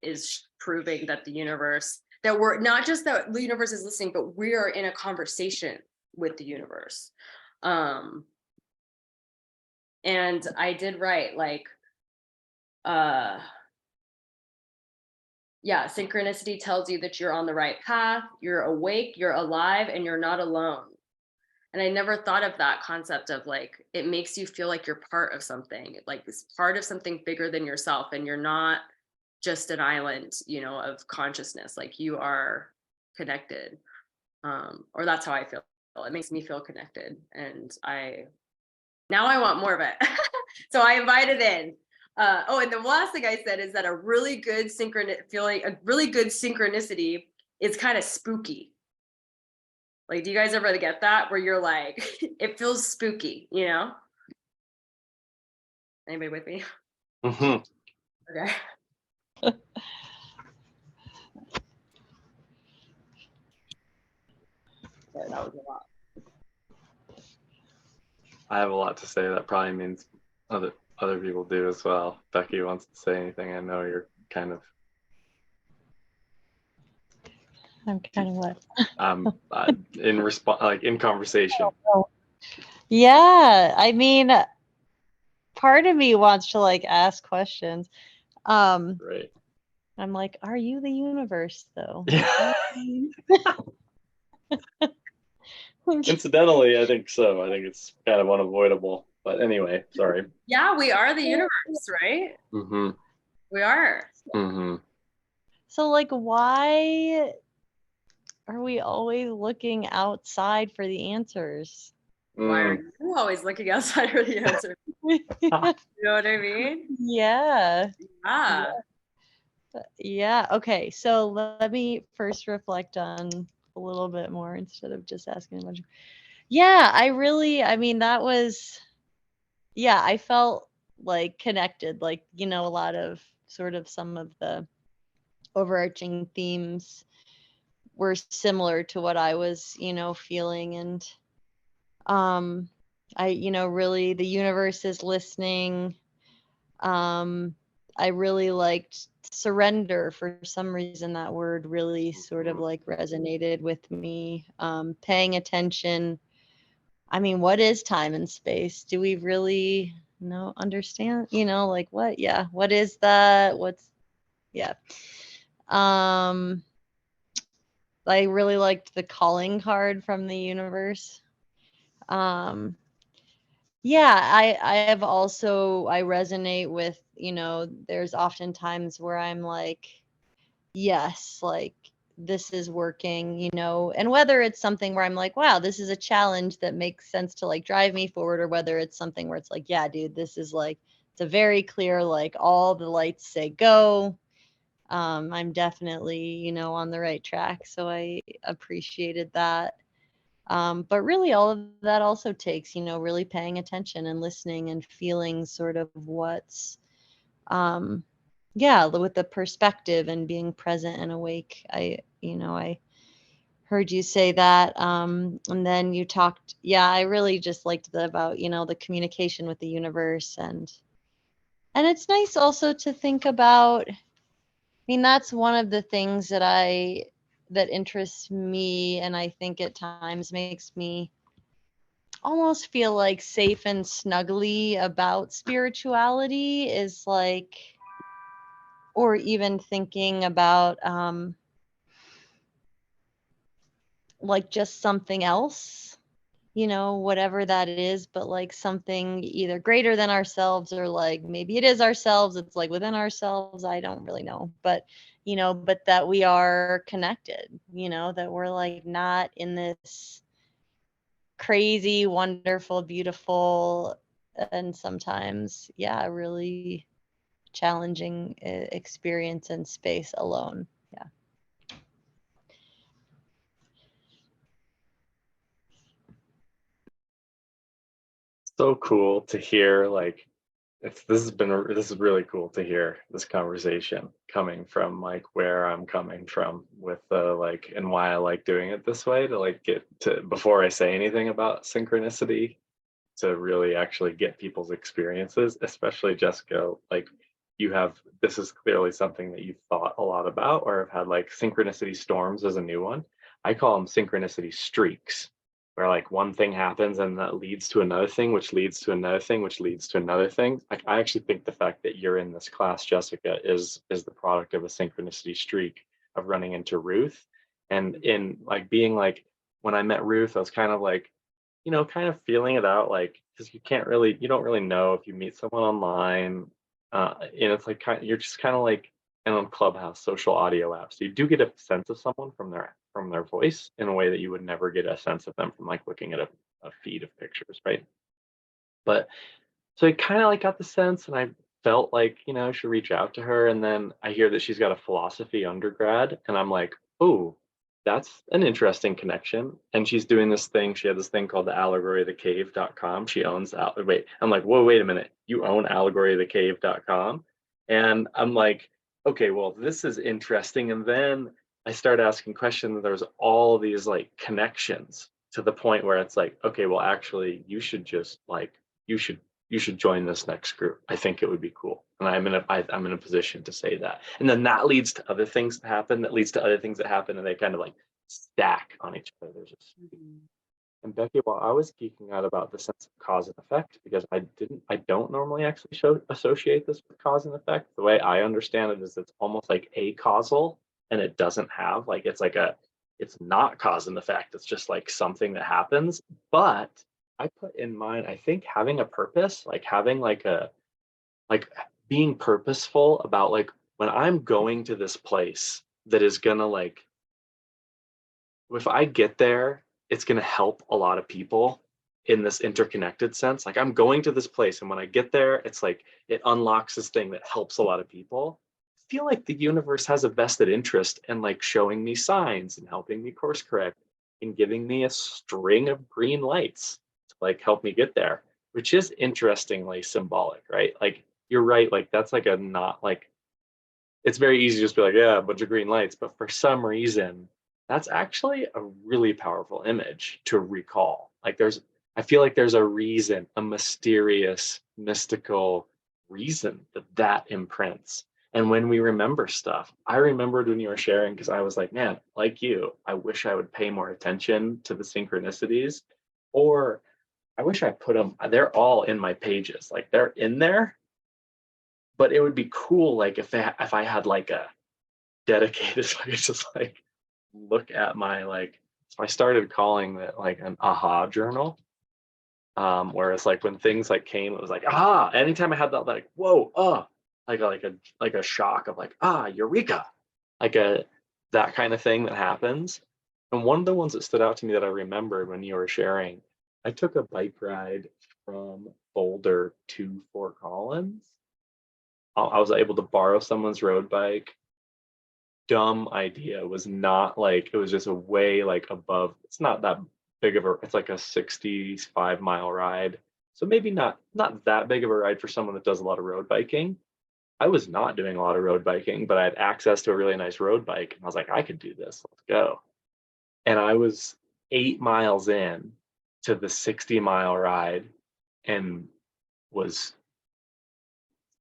is proving that the universe, that we're not just that the universe is listening, but we are in a conversation with the universe. And I did write like yeah, synchronicity tells you that you're on the right path, you're awake, you're alive, and you're not alone. And I never thought of that concept of like, it makes you feel like you're part of something, like it's part of something bigger than yourself. And you're not just an island, of consciousness, like you are connected. Or that's how I feel. It makes me feel connected. And now I want more of it. So I invited in. And the last thing I said is that a really good synchronicity is kind of spooky. Like, do you guys ever get that where you're like, it feels spooky, Anybody with me? Mm-hmm. Okay. Sorry, that was a lot. I have a lot to say. That probably means other people do as well. Becky wants to say anything. I know you're kind of I'm kind of what? in response, like in conversation. Yeah, I mean, part of me wants to like ask questions. Right. I'm like, are you the universe though? Yeah. Incidentally, I think so. I think it's kind of unavoidable. But anyway, sorry. Yeah, we are the universe, right? Mm-hmm. We are. Mm-hmm. So like, why are we always looking outside for the answers? Why are you always looking outside for the answer? You know what I mean? Yeah. Ah. Yeah. Okay. So let me first reflect on a little bit more instead of just asking a bunch of. Yeah, I mean, that was, yeah, I felt like connected, like, a lot of sort of some of the overarching themes were similar to what I was, feeling. And really the universe is listening. I really liked surrender. For some reason, that word really sort of like resonated with me. Paying attention. I mean, what is time and space? Do we really understand? Like what? Yeah. What is that? Yeah. I really liked the calling card from the universe. Yeah, I resonate with, there's often times where I'm like, yes, like this is working, and whether it's something where I'm like, wow, this is a challenge that makes sense to like drive me forward, or whether it's something where it's like, yeah, dude, this is like, it's a very clear, like all the lights say go. I'm definitely, on the right track. So I appreciated that. But really, all of that also takes, really paying attention and listening and feeling sort of what's, with the perspective and being present and awake. I heard you say that. And then you talked, I really just liked about, the communication with the universe. And it's nice also to think about, I mean, that's one of the things that interests me, and I think at times makes me almost feel like safe and snuggly about spirituality, is like, or even thinking about like just something else, whatever that is, but like something either greater than ourselves, or like maybe it is ourselves, it's like within ourselves, I don't really know, but but that we are connected, that we're like not in this crazy, wonderful, beautiful, and sometimes, really challenging experience in space alone. Yeah. So cool to hear like this is really cool to hear this conversation coming from like where I'm coming from with the like and why I like doing it this way to like get to before I say anything about synchronicity to really actually get people's experiences, especially Jessica, like you have this is clearly something that you've thought a lot about or have had like synchronicity storms as a new one. I call them synchronicity streaks where like one thing happens and that leads to another thing, which leads to another thing, which leads to another thing. Like I actually think the fact that you're in this class, Jessica, is the product of a synchronicity streak of running into Ruth. And in like being like when I met Ruth, I was kind of like, kind of feeling it out, like because you don't really know if you meet someone online, and it's like you're just kind of like and on Clubhouse, social audio apps, you do get a sense of someone from their voice in a way that you would never get a sense of them from like looking at a feed of pictures, right? But so I kind of like got the sense, and I felt like I should reach out to her, and then I hear that she's got a philosophy undergrad, and I'm like, oh, that's an interesting connection. And she's doing this thing. She had this thing called the allegoryofthecave.com. She owns wait, I'm like, whoa, wait a minute. You own allegoryofthecave.com? And I'm like, okay, well, this is interesting. And then I started asking questions, and there's all these like connections to the point where it's like, okay, well, actually, you should just like, you should join this next group. I think it would be cool. And I'm in a position to say that. And then that leads to other things that happen, that leads to other things that happen, and they kind of like stack on each other. There's just and Becky, while I was geeking out about the sense of cause and effect, because I don't normally actually associate this with cause and effect. The way I understand it is it's almost like a causal, and it doesn't have like it's not cause and effect. It's just like something that happens. But I put in mind, I think having a purpose, like having like being purposeful about like when I'm going to this place that is gonna like if I get there, it's going to help a lot of people in this interconnected sense. Like I'm going to this place, and when I get there, it's like it unlocks this thing that helps a lot of people. I feel like the universe has a vested interest in like showing me signs and helping me course correct and giving me a string of green lights to like help me get there, which is interestingly symbolic, right? Like you're right, like that's like a not like it's very easy to just be like, yeah, a bunch of green lights. But for some reason, that's actually a really powerful image to recall. I feel like there's a reason, a mysterious, mystical reason that imprints. And when we remember stuff, I remembered when you were sharing, because I was like, man, like you, I wish I would pay more attention to the synchronicities, or I wish I put them, they're all in my pages, like they're in there, but it would be cool like if I had like a dedicated so I could just like look at my like so I started calling it like an aha journal, where it's like when things like came, it was like aha. Anytime I had that like whoa like a shock of like eureka, like a that kind of thing that happens. And one of the ones that stood out to me that I remembered when you were sharing, I took a bike ride from Boulder to Fort Collins. I was able to borrow someone's road bike. Dumb idea. It was not like it was just a way like above. It's not that big of a. It's like a 65-mile ride. So maybe not that big of a ride for someone that does a lot of road biking. I was not doing a lot of road biking, but I had access to a really nice road bike, and I was like, I could do this. Let's go. And I was 8 miles in to the 60-mile ride, and was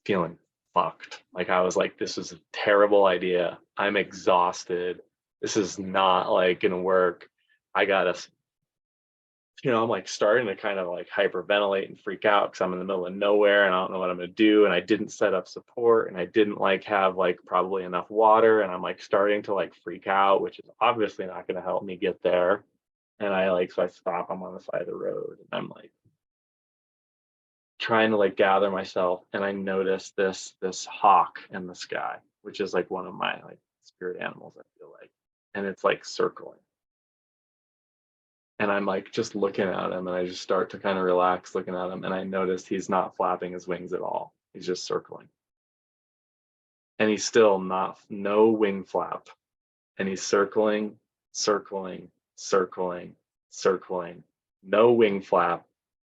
feeling fucked. Like I was like, this is a terrible idea. I'm exhausted. This is not like gonna work. I gotta, I'm like starting to kind of like hyperventilate and freak out because I'm in the middle of nowhere and I don't know what I'm gonna do. And I didn't set up support, and I didn't like have like probably enough water. And I'm like starting to like freak out, which is obviously not gonna help me get there. And so I stop, I'm on the side of the road, and I'm like trying to like gather myself, and I noticed this hawk in the sky, which is like one of my like spirit animals, I feel like. And it's like circling. And I'm like just looking at him, and I just start to kind of relax looking at him, and I noticed he's not flapping his wings at all. He's just circling. And he's still no wing flap. And he's circling, circling, circling, circling, no wing flap.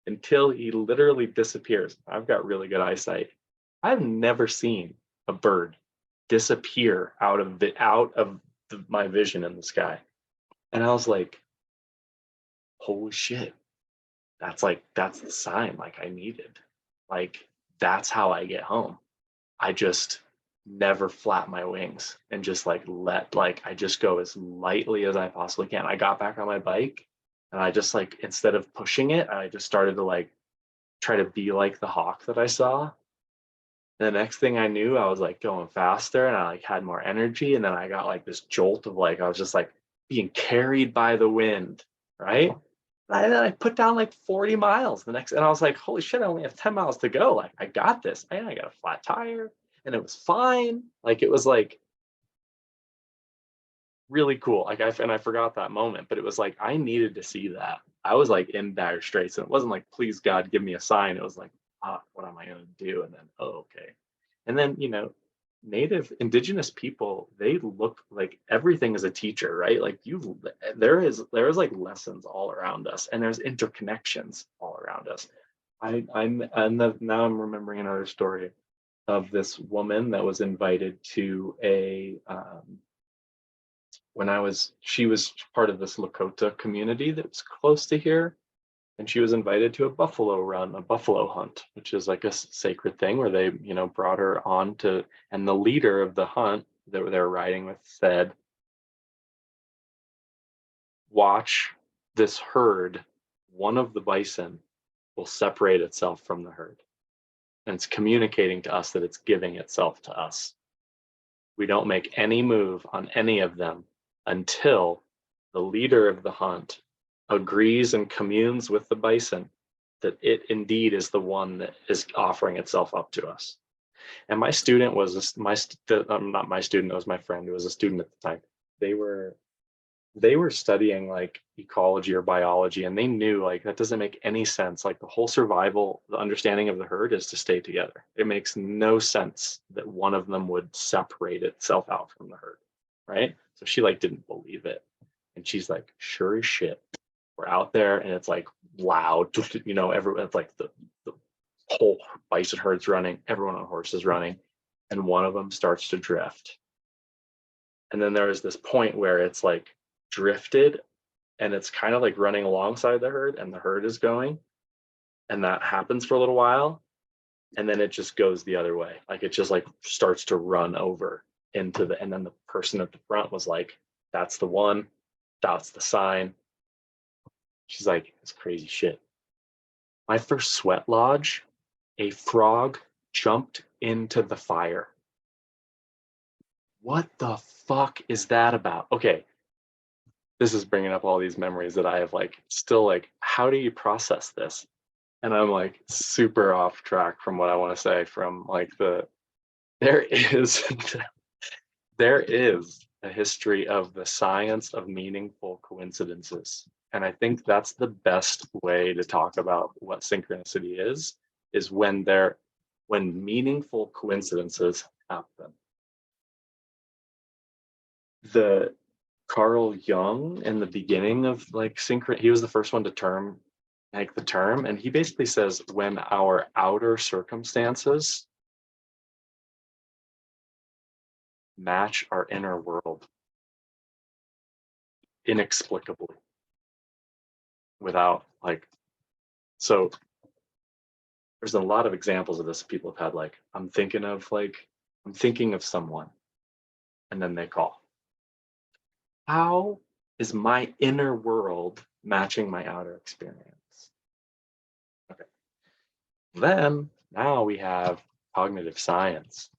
until he literally disappears. I've got really good eyesight. I've never seen a bird disappear out of my vision in the sky. And I was like, holy shit, that's the sign like I needed. Like, that's how I get home. I just never flap my wings and just I just go as lightly as I possibly can. I got back on my bike and I just instead of pushing it, I just started to try to be like the hawk that I saw. The next thing I knew, I was going faster and I had more energy. And then I got this jolt of I was just being carried by the wind, right? And then I put down 40 miles the next, and I was like, holy shit, I only have 10 miles to go. I got this. I got a flat tire and it was fine. It was really cool. I forgot that moment, but it was I needed to see that. I was in dire straits, and it wasn't please God, give me a sign. It was what am I going to do? And then, oh, okay. And then, native indigenous people, they look like everything is a teacher, right? There is lessons all around us, and there's interconnections all around us. Now I'm remembering another story of this woman that was invited to she was part of this Lakota community that was close to here. And she was invited to a buffalo hunt, which is a sacred thing where they, brought her on to, and the leader of the hunt that they were riding with said, watch this herd, one of the bison will separate itself from the herd. And it's communicating to us that it's giving itself to us. We don't make any move on any of them until the leader of the hunt agrees and communes with the bison that it indeed is the one that is offering itself up to us. And my student was not my student, it was my friend who was a student at the time. They were studying ecology or biology, and they knew that doesn't make any sense. The whole survival, the understanding of the herd is to stay together. It makes no sense that one of them would separate itself out from the herd, right? So she didn't believe it. And she's sure as shit, we're out there and it's loud, everyone, it's the whole bison herd's running, everyone on horse is running, and one of them starts to drift. And then there is this point where it's drifted and it's kind of running alongside the herd, and the herd is going, and that happens for a little while, and then it just goes the other way. It just starts to run over into and then the person at the front was that's the one, that's the sign. She's it's crazy shit. My first sweat lodge, a frog jumped into the fire. What the fuck is that about? Okay, this is bringing up all these memories that I have still how do you process this? And I'm super off track from what I want to say from there is a history of the science of meaningful coincidences. And I think that's the best way to talk about what synchronicity is when meaningful coincidences happen. The Carl Jung in the beginning of he was the first one to term the term, and he basically says when our outer circumstances match our inner world inexplicably, without so there's a lot of examples of this. People have had I'm thinking of someone, and then they call. How is my inner world matching my outer experience? Okay. Then now we have cognitive science.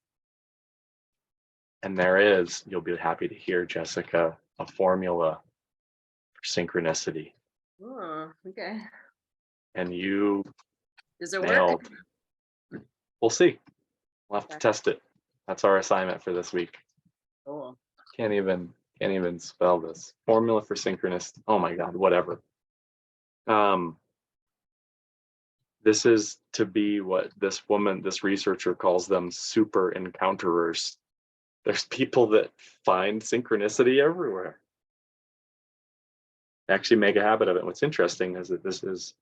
And there is, you'll be happy to hear, Jessica, a formula for synchronicity. Oh, okay. And you Does it nailed. work? We'll see. We'll have to test it. That's our assignment for this week. Cool. Can't even spell this. Formula for synchronicity. Oh my God, whatever. This is to be what this researcher calls them super encounterers. There's people that find synchronicity everywhere. Actually make a habit of it. What's interesting is that this is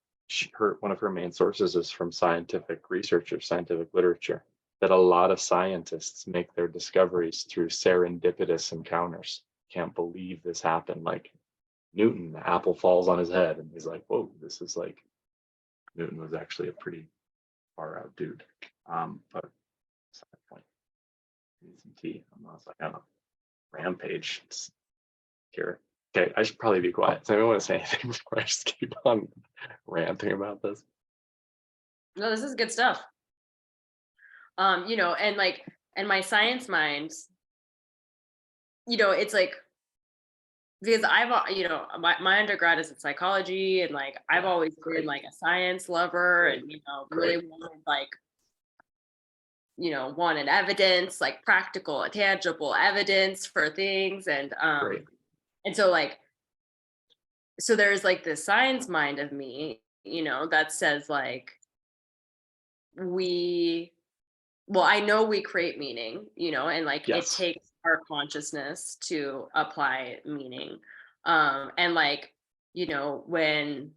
one of her main sources is from scientific research or scientific literature, that a lot of scientists make their discoveries through serendipitous encounters. Can't believe this happened. Like Newton, the apple falls on his head, and he's like, whoa, this is like, Newton was actually a pretty far out dude. But that's not the point. Need some tea. I was like, I don't know, rampage here. Okay, I should probably be quiet. Does anyone want to say anything before I just keep on ranting about this? No, this is good stuff. You know, and my science mind, you know, it's like, because you know, my undergrad is in psychology, and like I've Yeah, always great. been like a science lover, Great. and you know, Great. really wanted like, you know, wanted evidence, like practical, tangible evidence for things, Great. and so like, so there's like this science mind of me, you know, that says like, well, I know we create meaning, you know, and like it Yes. takes our consciousness to apply meaning. And like, you know, when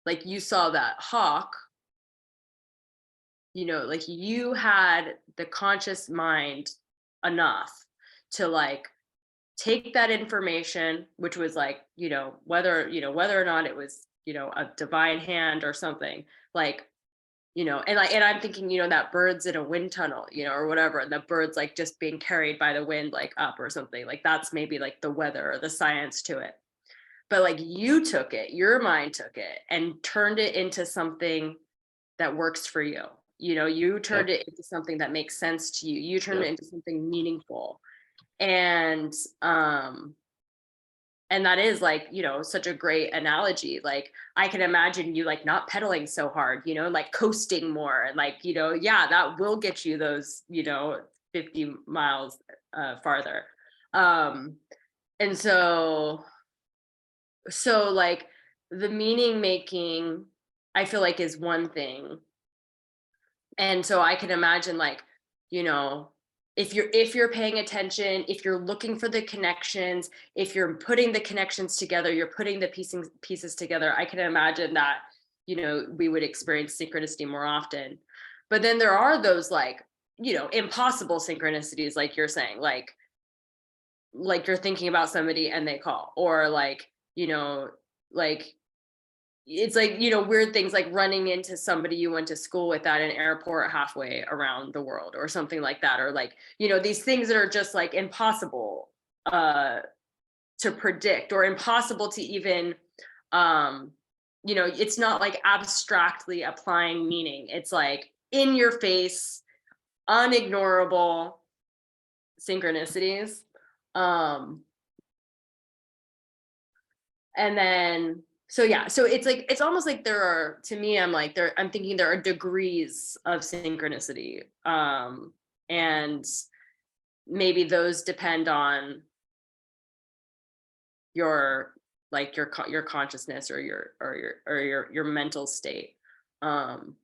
like you saw that hawk, you know, like you had the conscious mind enough to like take that information, which was like, you know, whether or not it was, you know, a divine hand or something, like, you know, and I'm thinking, you know, that bird's in a wind tunnel, you know, or whatever, and the bird's like just being carried by the wind, like up or something, like that's maybe like the weather or the science to it. But like you took it, your mind took it and turned it into something that works for you. You know, you turned Yep. it into something that makes sense to you. You turned Yep. it into something meaningful. And and that is like, you know, such a great analogy. Like I can imagine you like not pedaling so hard, you know, like coasting more, and like, you know, yeah, that will get you those, you know, 50 miles farther. um and so like the meaning making, I feel like, is one thing. And so I can imagine like, you know, if you're paying attention, if you're looking for the connections, if you're putting the connections together, you're putting the pieces together, I can imagine that, you know, we would experience synchronicity more often. But then there are those like, you know, impossible synchronicities, like you're saying, like you're thinking about somebody and they call, or like, you know, like it's like, you know, weird things like running into somebody you went to school with at an airport halfway around the world or something like that, or like, you know, these things that are just like impossible to predict, or impossible to even um you know, it's not like abstractly applying meaning, it's like in your face, unignorable synchronicities. um and then so yeah, so it's like, it's almost like there are, to me, I'm thinking there are degrees of synchronicity, and maybe those depend on your like your consciousness, or your mental state. um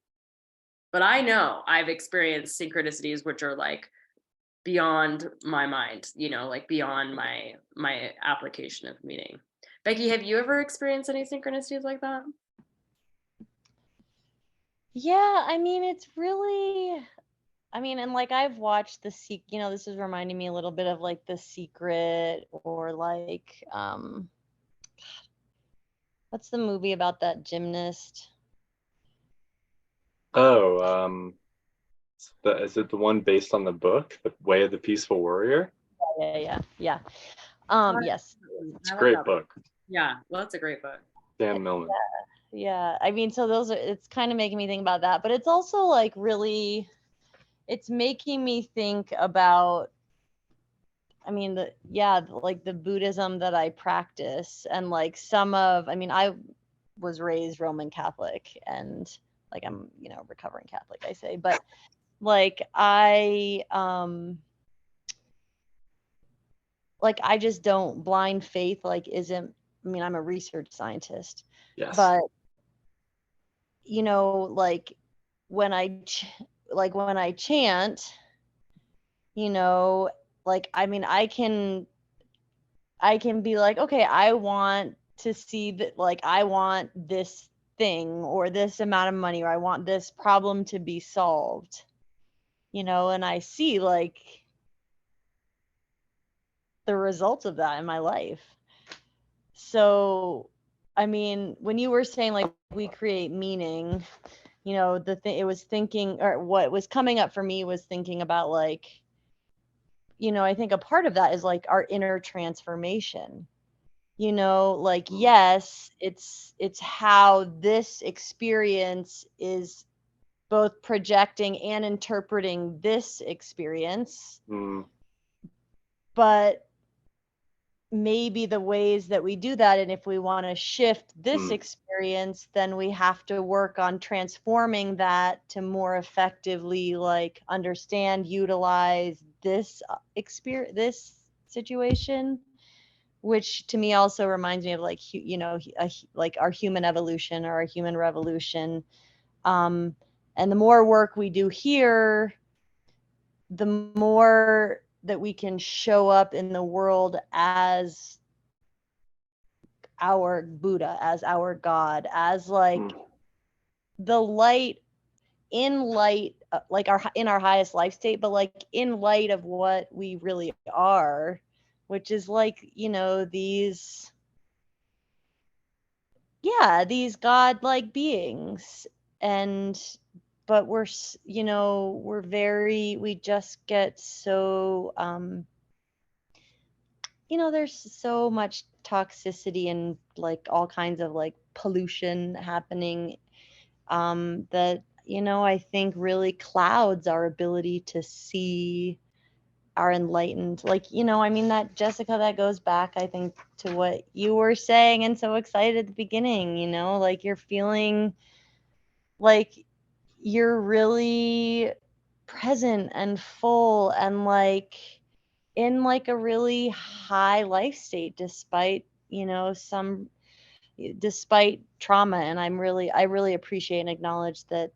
but I know I've experienced synchronicities which are like beyond my mind, you know, like beyond my application of meaning. Becky, have you ever experienced any synchronicities like that? Yeah, I mean, it's really, I mean, and like I've watched you know, this is reminding me a little bit of like The Secret, or like, what's the movie about that gymnast? Oh, is it the one based on the book, The Way of the Peaceful Warrior? Yeah. Yes. It's a I love great that. book. Yeah, well, that's a great book. Dan Millman. Yeah. I mean, so it's kind of making me think about that, but it's also like really, it's making me think about, I mean, like the Buddhism that I practice, and like I mean, I was raised Roman Catholic, and like I'm, you know, recovering Catholic, I say, but like I just don't, blind faith like isn't, I mean, I'm a research scientist, Yes. but you know, like when when I chant, you know, like I mean, I can be like, okay, I want to see that, like I want this thing or this amount of money, or I want this problem to be solved, and I see like the results of that in my life. So, I mean, when you were saying like we create meaning, it was thinking, or what was coming up for me was thinking about like, I think a part of that is like our inner transformation. Like, yes, it's how this experience is both projecting and interpreting this experience, but maybe the ways that we do that, and if we want to shift this experience, then we have to work on transforming that to more effectively like understand, utilize this experience, this situation, which to me also reminds me of like like our human evolution or our human revolution. And the more work we do here, the more that we can show up in the world as our Buddha, as our God, as like the light, in light, like in our highest life state, but like in light of what we really are, which is like, these godlike beings. But we just get so, there's so much toxicity and like all kinds of like pollution happening, that, I think really clouds our ability to see our enlightened, like, that Jessica, that goes back, I think, to what you were saying and so excited at the beginning, like you're feeling like you're really present and full and like in like a really high life state despite despite trauma. And I really appreciate and acknowledge that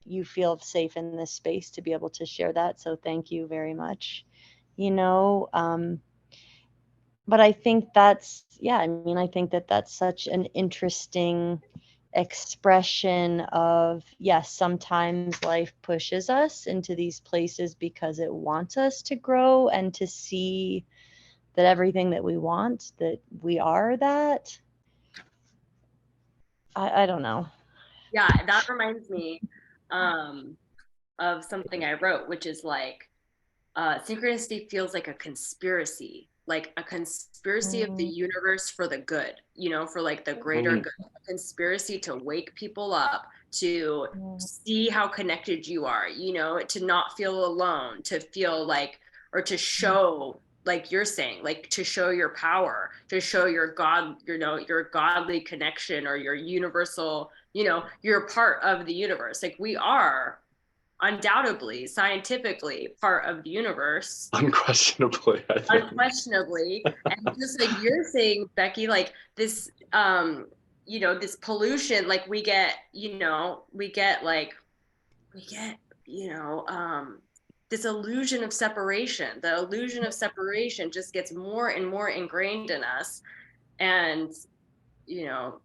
you feel safe in this space to be able to share that, so thank you very much. But I think that's I think that that's such an interesting expression of, yes, sometimes life pushes us into these places because it wants us to grow and to see that everything that we want, that we are that. I don't know. Yeah, that reminds me of something I wrote, which is like synchronicity feels like a conspiracy of the universe for the good, for like the greater good, a conspiracy to wake people up, to see how connected you are, to not feel alone, to feel like, or to show, like you're saying, like to show your power, to show your God, your godly connection, or your universal, you're part of the universe. Like we are undoubtedly, scientifically part of the universe. Unquestionably, I think. Unquestionably. And just like you're saying, Becky, like this, this pollution, like we get, this illusion of separation. The illusion of separation just gets more and more ingrained in us. And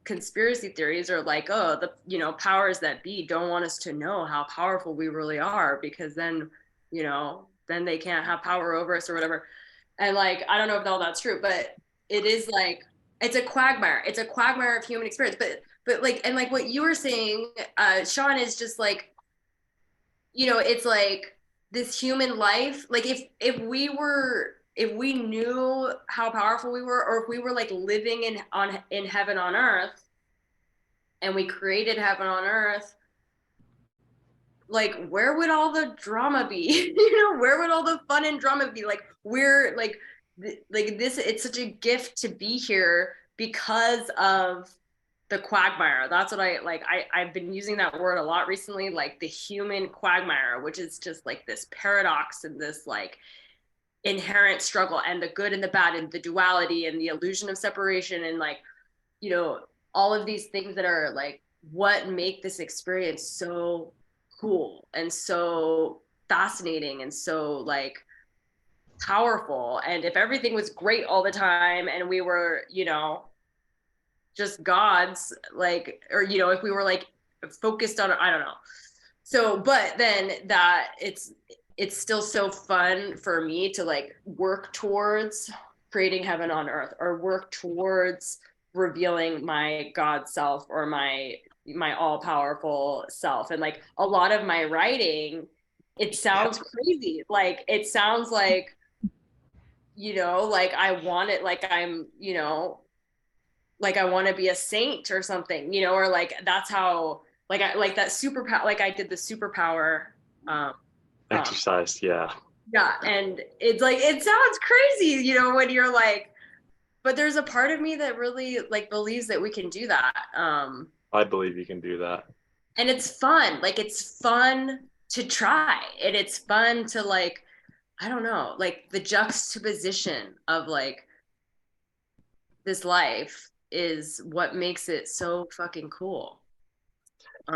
conspiracy theories are like, oh, the powers that be don't want us to know how powerful we really are, because then then they can't have power over us or whatever. And like, I don't know if all that's true, but it is like, it's a quagmire of human experience. But like, and like what you were saying, Sean, is just like, it's like this human life, like if we knew how powerful we were, or if we were like living in heaven on earth, and we created heaven on earth, like where would all the drama be? Where would all the fun and drama be? Like we're like this, it's such a gift to be here because of the quagmire. That's what I've been using that word a lot recently, like the human quagmire, which is just like this paradox and this like inherent struggle, and the good and the bad and the duality and the illusion of separation, and like all of these things that are like what make this experience so cool and so fascinating and so like powerful. And if everything was great all the time and we were just gods, like, or, you know, if we were like focused on, I don't know. So, but then that it's still so fun for me to like work towards creating heaven on earth, or work towards revealing my God self, or my all powerful self. And like a lot of my writing, it sounds crazy. Like it sounds like, you know, like I want it, like I'm, you know, like I want to be a saint or something, you know, or like that's how, like I like that superpower, like I did the superpower prompt. Exercise, yeah. Yeah. And it's like, it sounds crazy, you know, when you're like, but there's a part of me that really like believes that we can do that. I believe you can do that. And it's fun. Like it's fun to try. And it's fun to like, I don't know, like the juxtaposition of like this life is what makes it so fucking cool.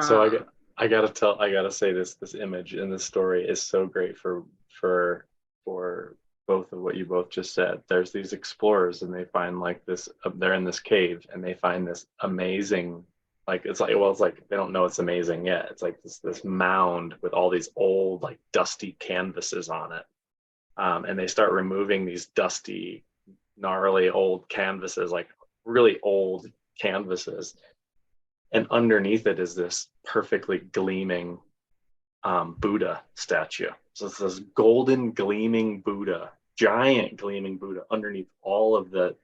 So Um, I gotta say this image in this story is so great for both of what you both just said. There's these explorers and they find like this, they're in this cave and they find this amazing, like it's like, well, it's like they don't know it's amazing yet. It's like this mound with all these old like dusty canvases on it. And they start removing these dusty, gnarly old canvases, like really old canvases, and underneath it is this perfectly gleaming Buddha statue. So it's this golden gleaming Buddha, giant gleaming Buddha underneath all of the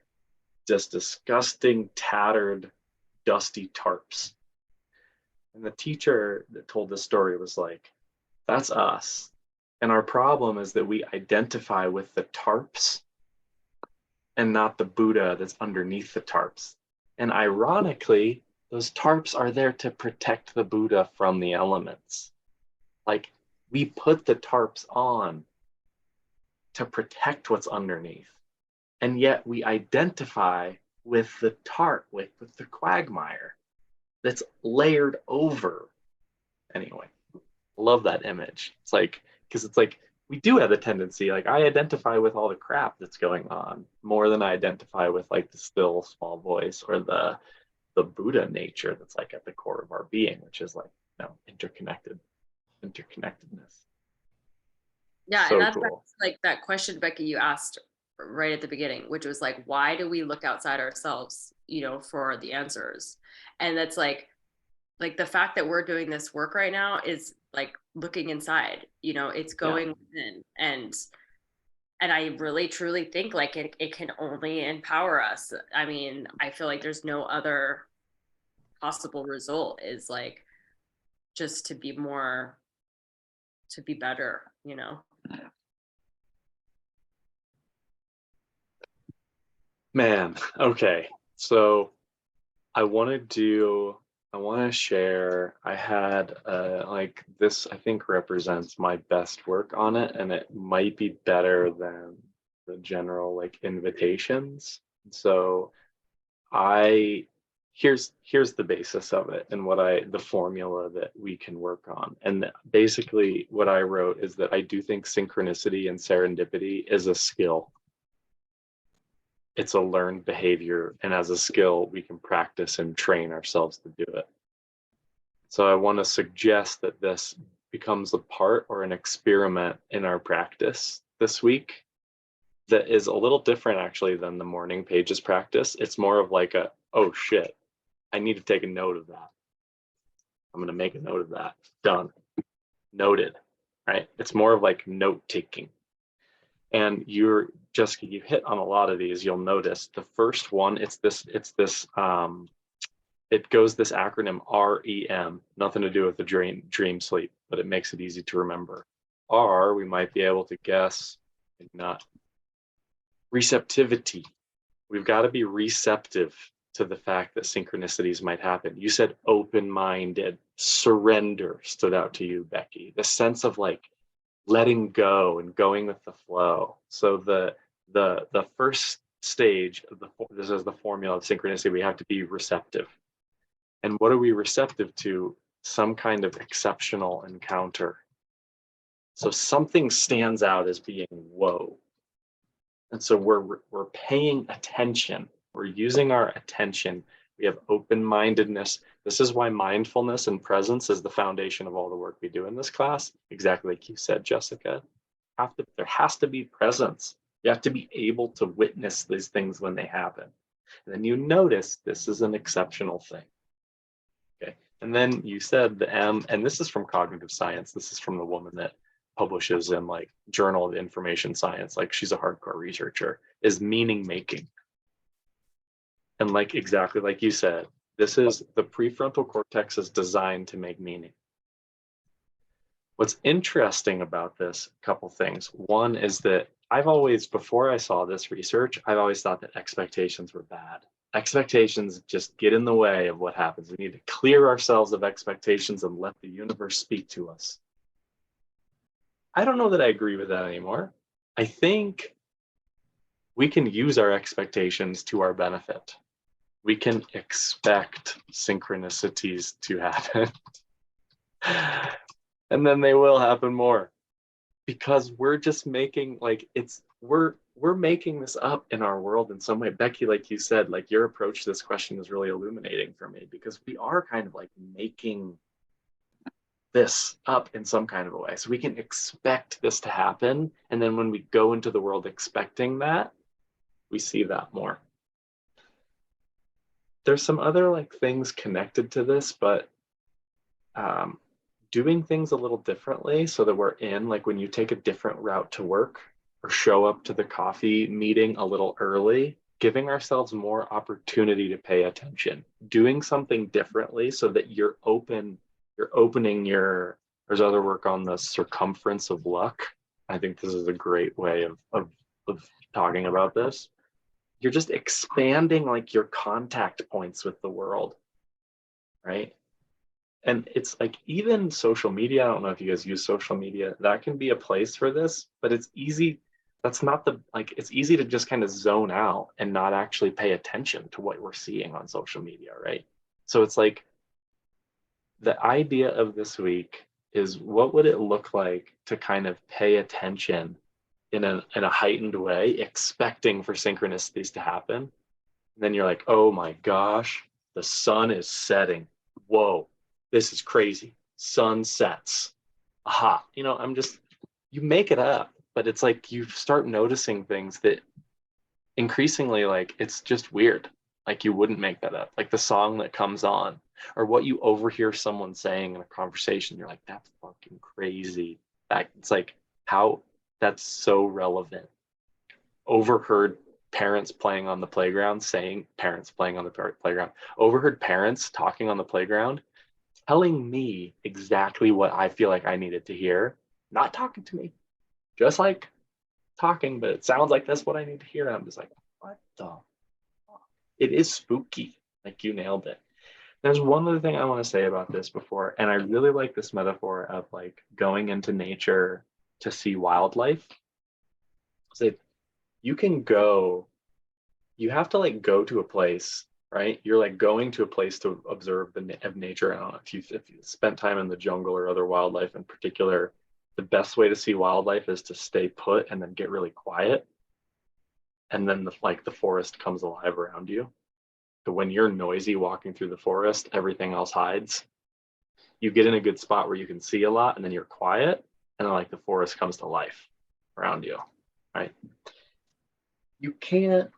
just disgusting, tattered, dusty tarps. And the teacher that told this story was like, that's us. And our problem is that we identify with the tarps and not the Buddha that's underneath the tarps. And ironically, those tarps are there to protect the Buddha from the elements. Like we put the tarps on to protect what's underneath. And yet we identify with the tarp, with the quagmire that's layered over. Anyway, love that image. It's like, because it's like, we do have a tendency, like I identify with all the crap that's going on more than I identify with like the still small voice or the Buddha nature that's like at the core of our being, which is like, you know, interconnectedness. yeah, and So that's cool. like that question, Becky, you asked right at the beginning, which was like, why do we look outside ourselves, you know, for the answers? And that's like the fact that we're doing this work right now is like looking inside, you know, it's going within. And I really truly think like it can only empower us. I mean, I feel like there's no other possible result, is like just to be more, to be better, you know. Man, okay. So I want to share, I had like this, I think represents my best work on it, and it might be better than the general like invitations. So I here's the basis of it and the formula that we can work on. And basically what I wrote is that I do think synchronicity and serendipity is a skill. It's a learned behavior, and as a skill we can practice and train ourselves to do it. So I want to suggest that this becomes a part or an experiment in our practice this week that is a little different actually than the morning pages practice. It's more of like a, oh shit, I need to take a note of that. I'm going to make a note of that. Done. Noted. Right? It's more of like note taking. And Jessica, you hit on a lot of these. You'll notice the first one, it goes this acronym REM, nothing to do with the dream sleep, but it makes it easy to remember. R, we might be able to guess, maybe not. Receptivity. We've got to be receptive to the fact that synchronicities might happen. You said open-minded. Surrender stood out to you, Becky. The sense of like letting go and going with the flow. So the first stage of this is the formula of synchronicity. We have to be receptive. And what are we receptive to? Some kind of exceptional encounter. So something stands out as being whoa. And so we're paying attention. We're using our attention We have open-mindedness. This is why mindfulness and presence is the foundation of all the work we do in this class. Exactly like you said, Jessica. There has to be presence. You have to be able to witness these things when they happen. And then you notice this is an exceptional thing. Okay. And then you said the M, and this is from cognitive science. This is from the woman that publishes in like Journal of Information Science. Like she's a hardcore researcher, is meaning making. And like exactly like you said, this is the prefrontal cortex is designed to make meaning. What's interesting about this, a couple things. One is that I've always, before I saw this research, I've always thought that expectations were bad. Expectations just get in the way of what happens. We need to clear ourselves of expectations and let the universe speak to us. I don't know that I agree with that anymore. I think we can use our expectations to our benefit. We can expect synchronicities to happen. And then they will happen more, because we're just making like we're making this up in our world in some way. Becky, like you said, like your approach to this question is really illuminating for me, because we are kind of like making this up in some kind of a way. So we can expect this to happen, and then when we go into the world expecting that, we see that more. There's some other like things connected to this, but doing things a little differently so that we're in, like when you take a different route to work or show up to the coffee meeting a little early, giving ourselves more opportunity to pay attention, doing something differently so that you're opening there's other work on the circumference of luck. I think this is a great way of talking about this. You're just expanding like your contact points with the world, right? And it's like even social media, I don't know if you guys use social media, that can be a place for this, but it's easy. That's not it's easy to just kind of zone out and not actually pay attention to what we're seeing on social media, right? So it's like the idea of this week is, what would it look like to kind of pay attention in a heightened way, expecting for synchronicities to happen? And then you're like, oh my gosh, the sun is setting. Whoa. This is crazy. Sun sets. Aha. You make it up, but it's like you start noticing things that increasingly, like, it's just weird. Like you wouldn't make that up. Like the song that comes on, or what you overhear someone saying in a conversation. You're like, that's fucking crazy. It's like how that's so relevant. Overheard parents playing on the playground, overheard parents talking on the playground, telling me exactly what I feel like I needed to hear, not talking to me, just like talking, but it sounds like that's what I need to hear. I'm just like, what the fuck? It is spooky. Like you nailed it. There's one other thing I want to say about this before, and I really like this metaphor of like going into nature to see wildlife. So you have to like go to a place, right? You're like going to a place to observe of nature. I don't know if you spent time in the jungle or other wildlife in particular, the best way to see wildlife is to stay put and then get really quiet. And then the forest comes alive around you. So when you're noisy walking through the forest, everything else hides. You get in a good spot where you can see a lot, and then you're quiet, and then like the forest comes to life around you, right? You can't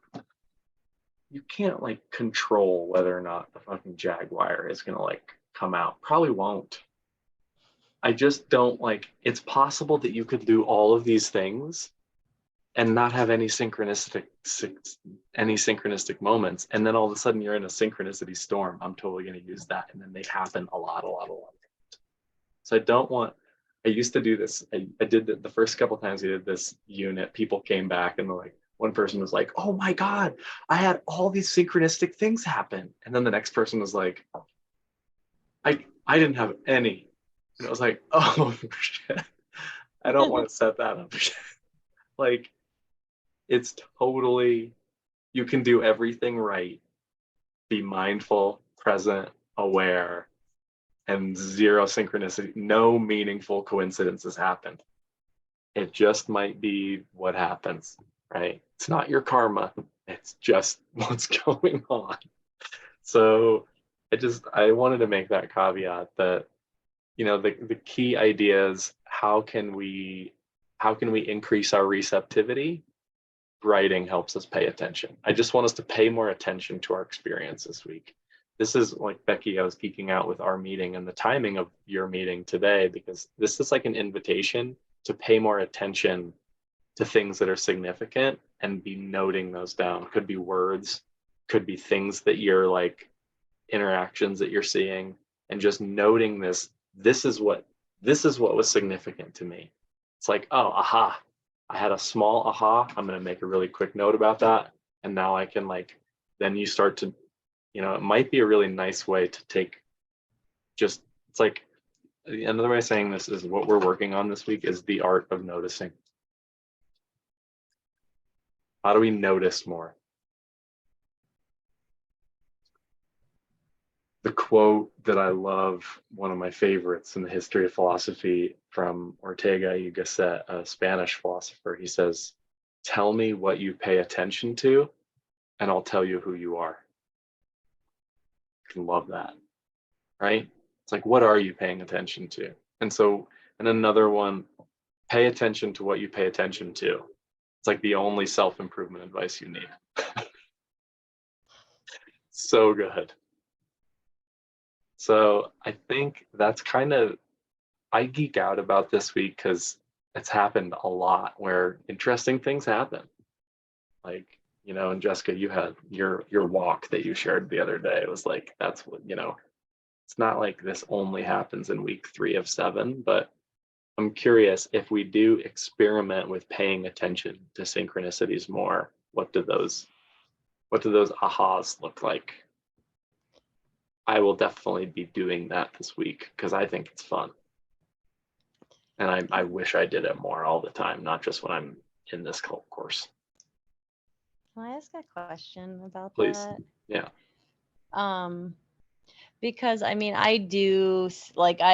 like control whether or not the fucking jaguar is gonna like come out. Probably won't. I just don't like, it's possible that you could do all of these things and not have any synchronistic moments, and then all of a sudden you're in a synchronicity storm. I'm totally gonna use that, and then they happen a lot. So I used to do this. I did the first couple times we did this unit, people came back and they're like, one person was like, oh my God, I had all these synchronistic things happen. And then the next person was like, I didn't have any. And I was like, oh shit, I don't want to set that up. Like, it's totally, you can do everything right, be mindful, present, aware, and zero synchronicity. No meaningful coincidences happen. It just might be what happens, right? It's not your karma. It's just what's going on. So I wanted to make that caveat that, the key idea is how can we increase our receptivity? Writing helps us pay attention. I just want us to pay more attention to our experience this week. This is like, Becky, I was geeking out with our meeting and the timing of your meeting today, because this is like an invitation to pay more attention to things that are significant and be noting those down. Could be words, could be things that you're like, interactions that you're seeing, and just noting this is what was significant to me. It's like, oh, aha, I had a small aha. I'm going to make a really quick note about that. And now I can then you start to, it might be a really nice way to take it's like, another way of saying this is what we're working on this week is the art of noticing. How do we notice more? The quote that I love, one of my favorites in the history of philosophy, from Ortega y Gasset, a Spanish philosopher. He says, "Tell me what you pay attention to, and I'll tell you who you are." I love that, right? It's like, what are you paying attention to? And another one, pay attention to what you pay attention to. It's like the only self-improvement advice you need. So good. So I think that's I geek out about this week because it's happened a lot where interesting things happen. Like, and Jessica, you had your walk that you shared the other day. It was like, that's what, it's not like this only happens in week 3 of 7, but I'm curious, if we do experiment with paying attention to synchronicities more, what do those ahas look like? I will definitely be doing that this week because I think it's fun. And I wish I did it more all the time, not just when I'm in this course. Can I ask a question about Please. that? Yeah. Because I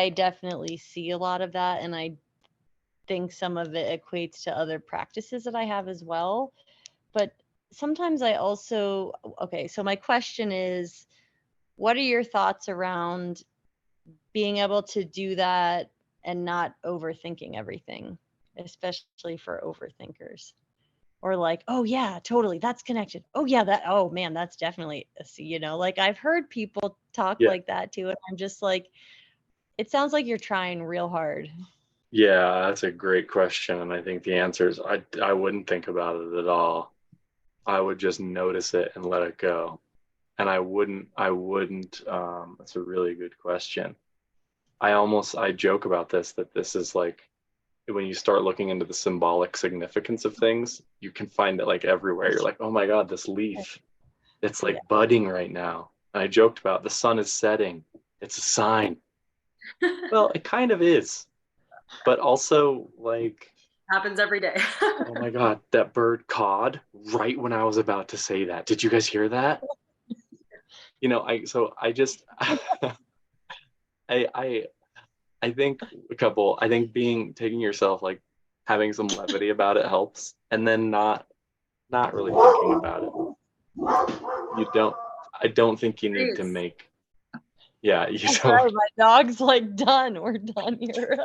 definitely see a lot of that, and I think some of it equates to other practices that I have as well. But sometimes I also, so my question is, what are your thoughts around being able to do that and not overthinking everything, especially for overthinkers? Or like, oh yeah, totally, that's connected. Oh yeah, oh man, that's definitely like I've heard people talk like that too, and I'm just like, it sounds like you're trying real hard. Yeah, that's a great question. And I think the answer is I wouldn't think about it at all. I would just notice it and let it go. And I wouldn't, that's a really good question. I joke about that this is like, when you start looking into the symbolic significance of things, you can find it like everywhere. You're like, oh my God, this leaf, it's like budding right now. And I joked about the sun is setting. It's a sign. Well, it kind of is, but also like, happens every day. oh my God, that bird cawed right when I was about to say that. Did you guys hear that? I think taking yourself, like having some levity about it helps, and then not really thinking about it. I don't think you need to make, yeah, you don't. Sorry, my dog's like, done, we're done here.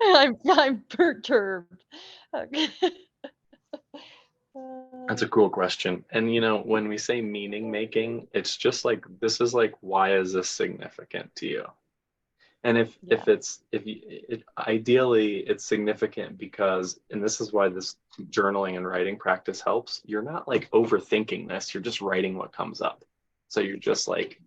I'm perturbed. Okay. That's a cool question. And when we say meaning making, it's just like, this is like, why is this significant to you? And ideally it's significant because, and this is why this journaling and writing practice helps, you're not like overthinking this, you're just writing what comes up. So you're just like,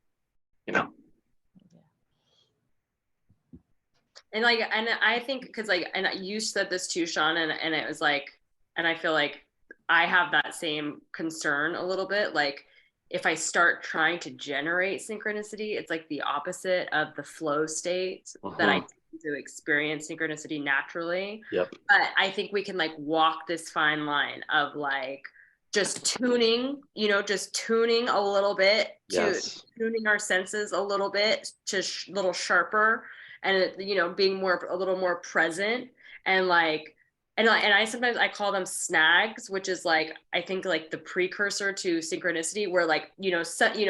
And I think, because and you said this too, Sean, and it was like, and I feel like I have that same concern a little bit. Like, if I start trying to generate synchronicity, it's like the opposite of the flow state that I tend to experience synchronicity naturally. Yep. But I think we can like walk this fine line of like just tuning, just tuning a little bit to tuning our senses a little bit to little sharper, and being a little more present, and like, and I sometimes I call them snags, which is like, I think like the precursor to synchronicity, where like,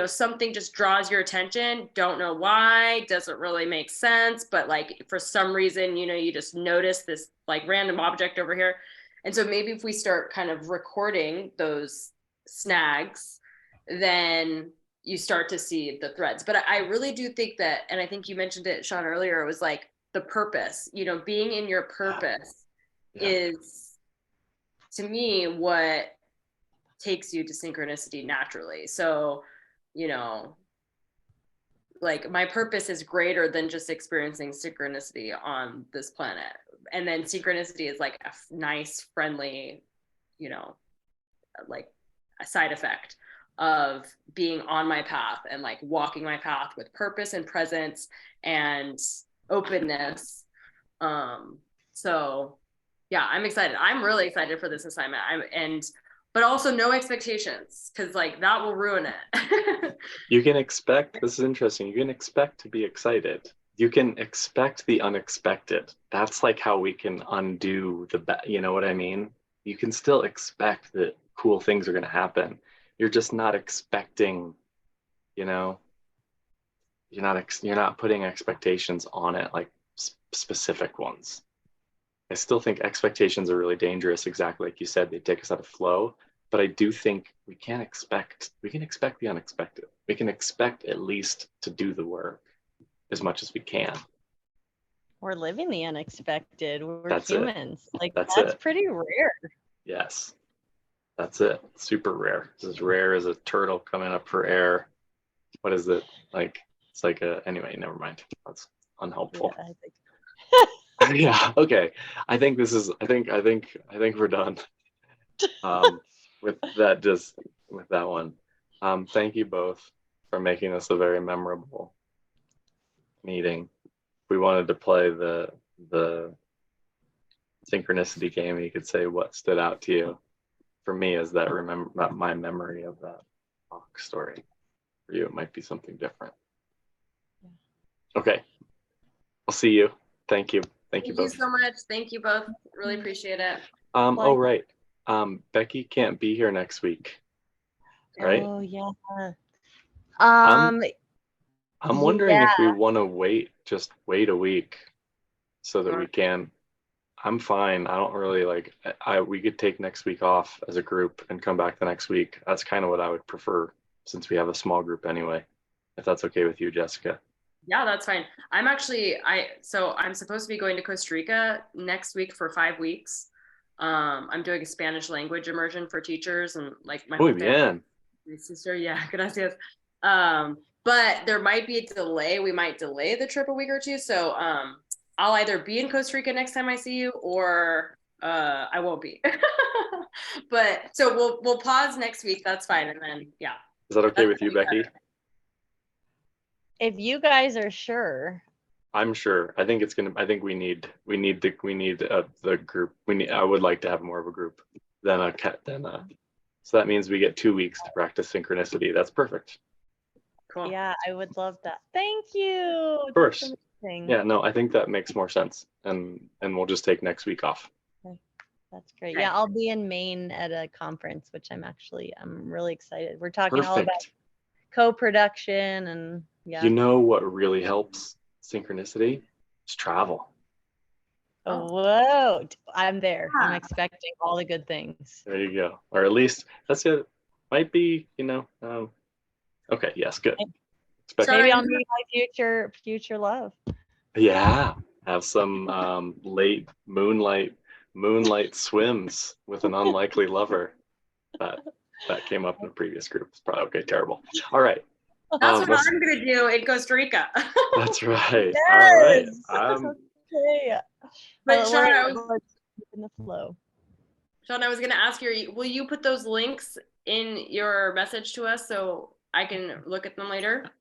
something just draws your attention, don't know why, doesn't really make sense, but like for some reason, you just notice this like random object over here. And so maybe if we start kind of recording those snags, then you start to see the threads. But I really do think that, and I think you mentioned it, Sean, earlier, it was like the purpose, being in your purpose is, to me, what takes you to synchronicity naturally. So, like my purpose is greater than just experiencing synchronicity on this planet. And then synchronicity is like a nice, friendly, like a side effect of being on my path and like walking my path with purpose and presence and openness. So yeah, I'm excited. I'm really excited for this assignment. But also no expectations, because like that will ruin it. You can expect, this is interesting, you can expect to be excited. You can expect the unexpected. That's like how we can undo you know what I mean? You can still expect that cool things are going to happen. You're just not expecting, you're not putting expectations on it, like specific ones. I still think expectations are really dangerous. Exactly like you said, they take us out of flow. But I do think we can expect the unexpected. We can expect at least to do the work as much as we can. We're living the unexpected. We're That's humans. it. Like That's that's it. pretty rare. Yes. That's it. Super rare. It's as rare as a turtle coming up for air. What is it? Like, it's like anyway, never mind. That's unhelpful. Yeah, I think. Yeah, okay. I think we're done. With that one. Thank you both for making this a very memorable meeting. We wanted to play the synchronicity game. You could say what stood out to you. For me, is that my memory of that talk story. For you, it might be something different. Okay. I'll see you. Thank you. Thank you both. Thank you so much. Thank you both. Really appreciate it. Oh, right. Becky can't be here next week, right? Oh yeah. I'm wondering if we Yeah. want to just wait a week so that we can. I'm fine. I don't really we could take next week off as a group and come back the next week. That's kind of what I would prefer, since we have a small group anyway, if that's okay with you, Jessica. Yeah, that's fine. I'm supposed to be going to Costa Rica next week for 5 weeks. I'm doing a Spanish language immersion for teachers, and like my whole family, my sister. Yeah, gracias. But there might be a delay. We might delay the trip a week or two. So I'll either be in Costa Rica next time I see you, or I won't be. But so we'll pause next week. That's fine. And then yeah. Is that okay with you, Becky? If you guys are sure. I'm sure. I think we need the group. I would like to have more of a group than so that means we get 2 weeks to practice synchronicity. That's perfect. Cool. Yeah, I would love that. Thank you. Of course. Yeah, no, I think that makes more sense. And we'll just take next week off. Okay. That's great. Yeah, I'll be in Maine at a conference, which I'm really excited. We're talking all about co-production and yeah. You know what really helps synchronicity? It's travel. Whoa, I'm there. I'm expecting all the good things. There you go. Or at least that's it. Might be, okay, yes, good. Maybe I'll meet my future love. Yeah, have some late moonlight swims with an unlikely lover. That came up in the previous group. It's probably okay. Terrible. All right. That's what I'm gonna do in Costa Rica. That's right. Yes. All right. Okay. But Sean, in the flow. Sean, I was gonna ask you, will you put those links in your message to us so I can look at them later?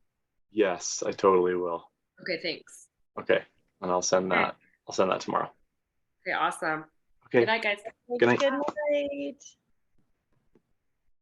Yes, I totally will. Okay, thanks. Okay, and I'll send that. I'll send that tomorrow. Okay, awesome. Okay. Good night, guys. Good night. Good night.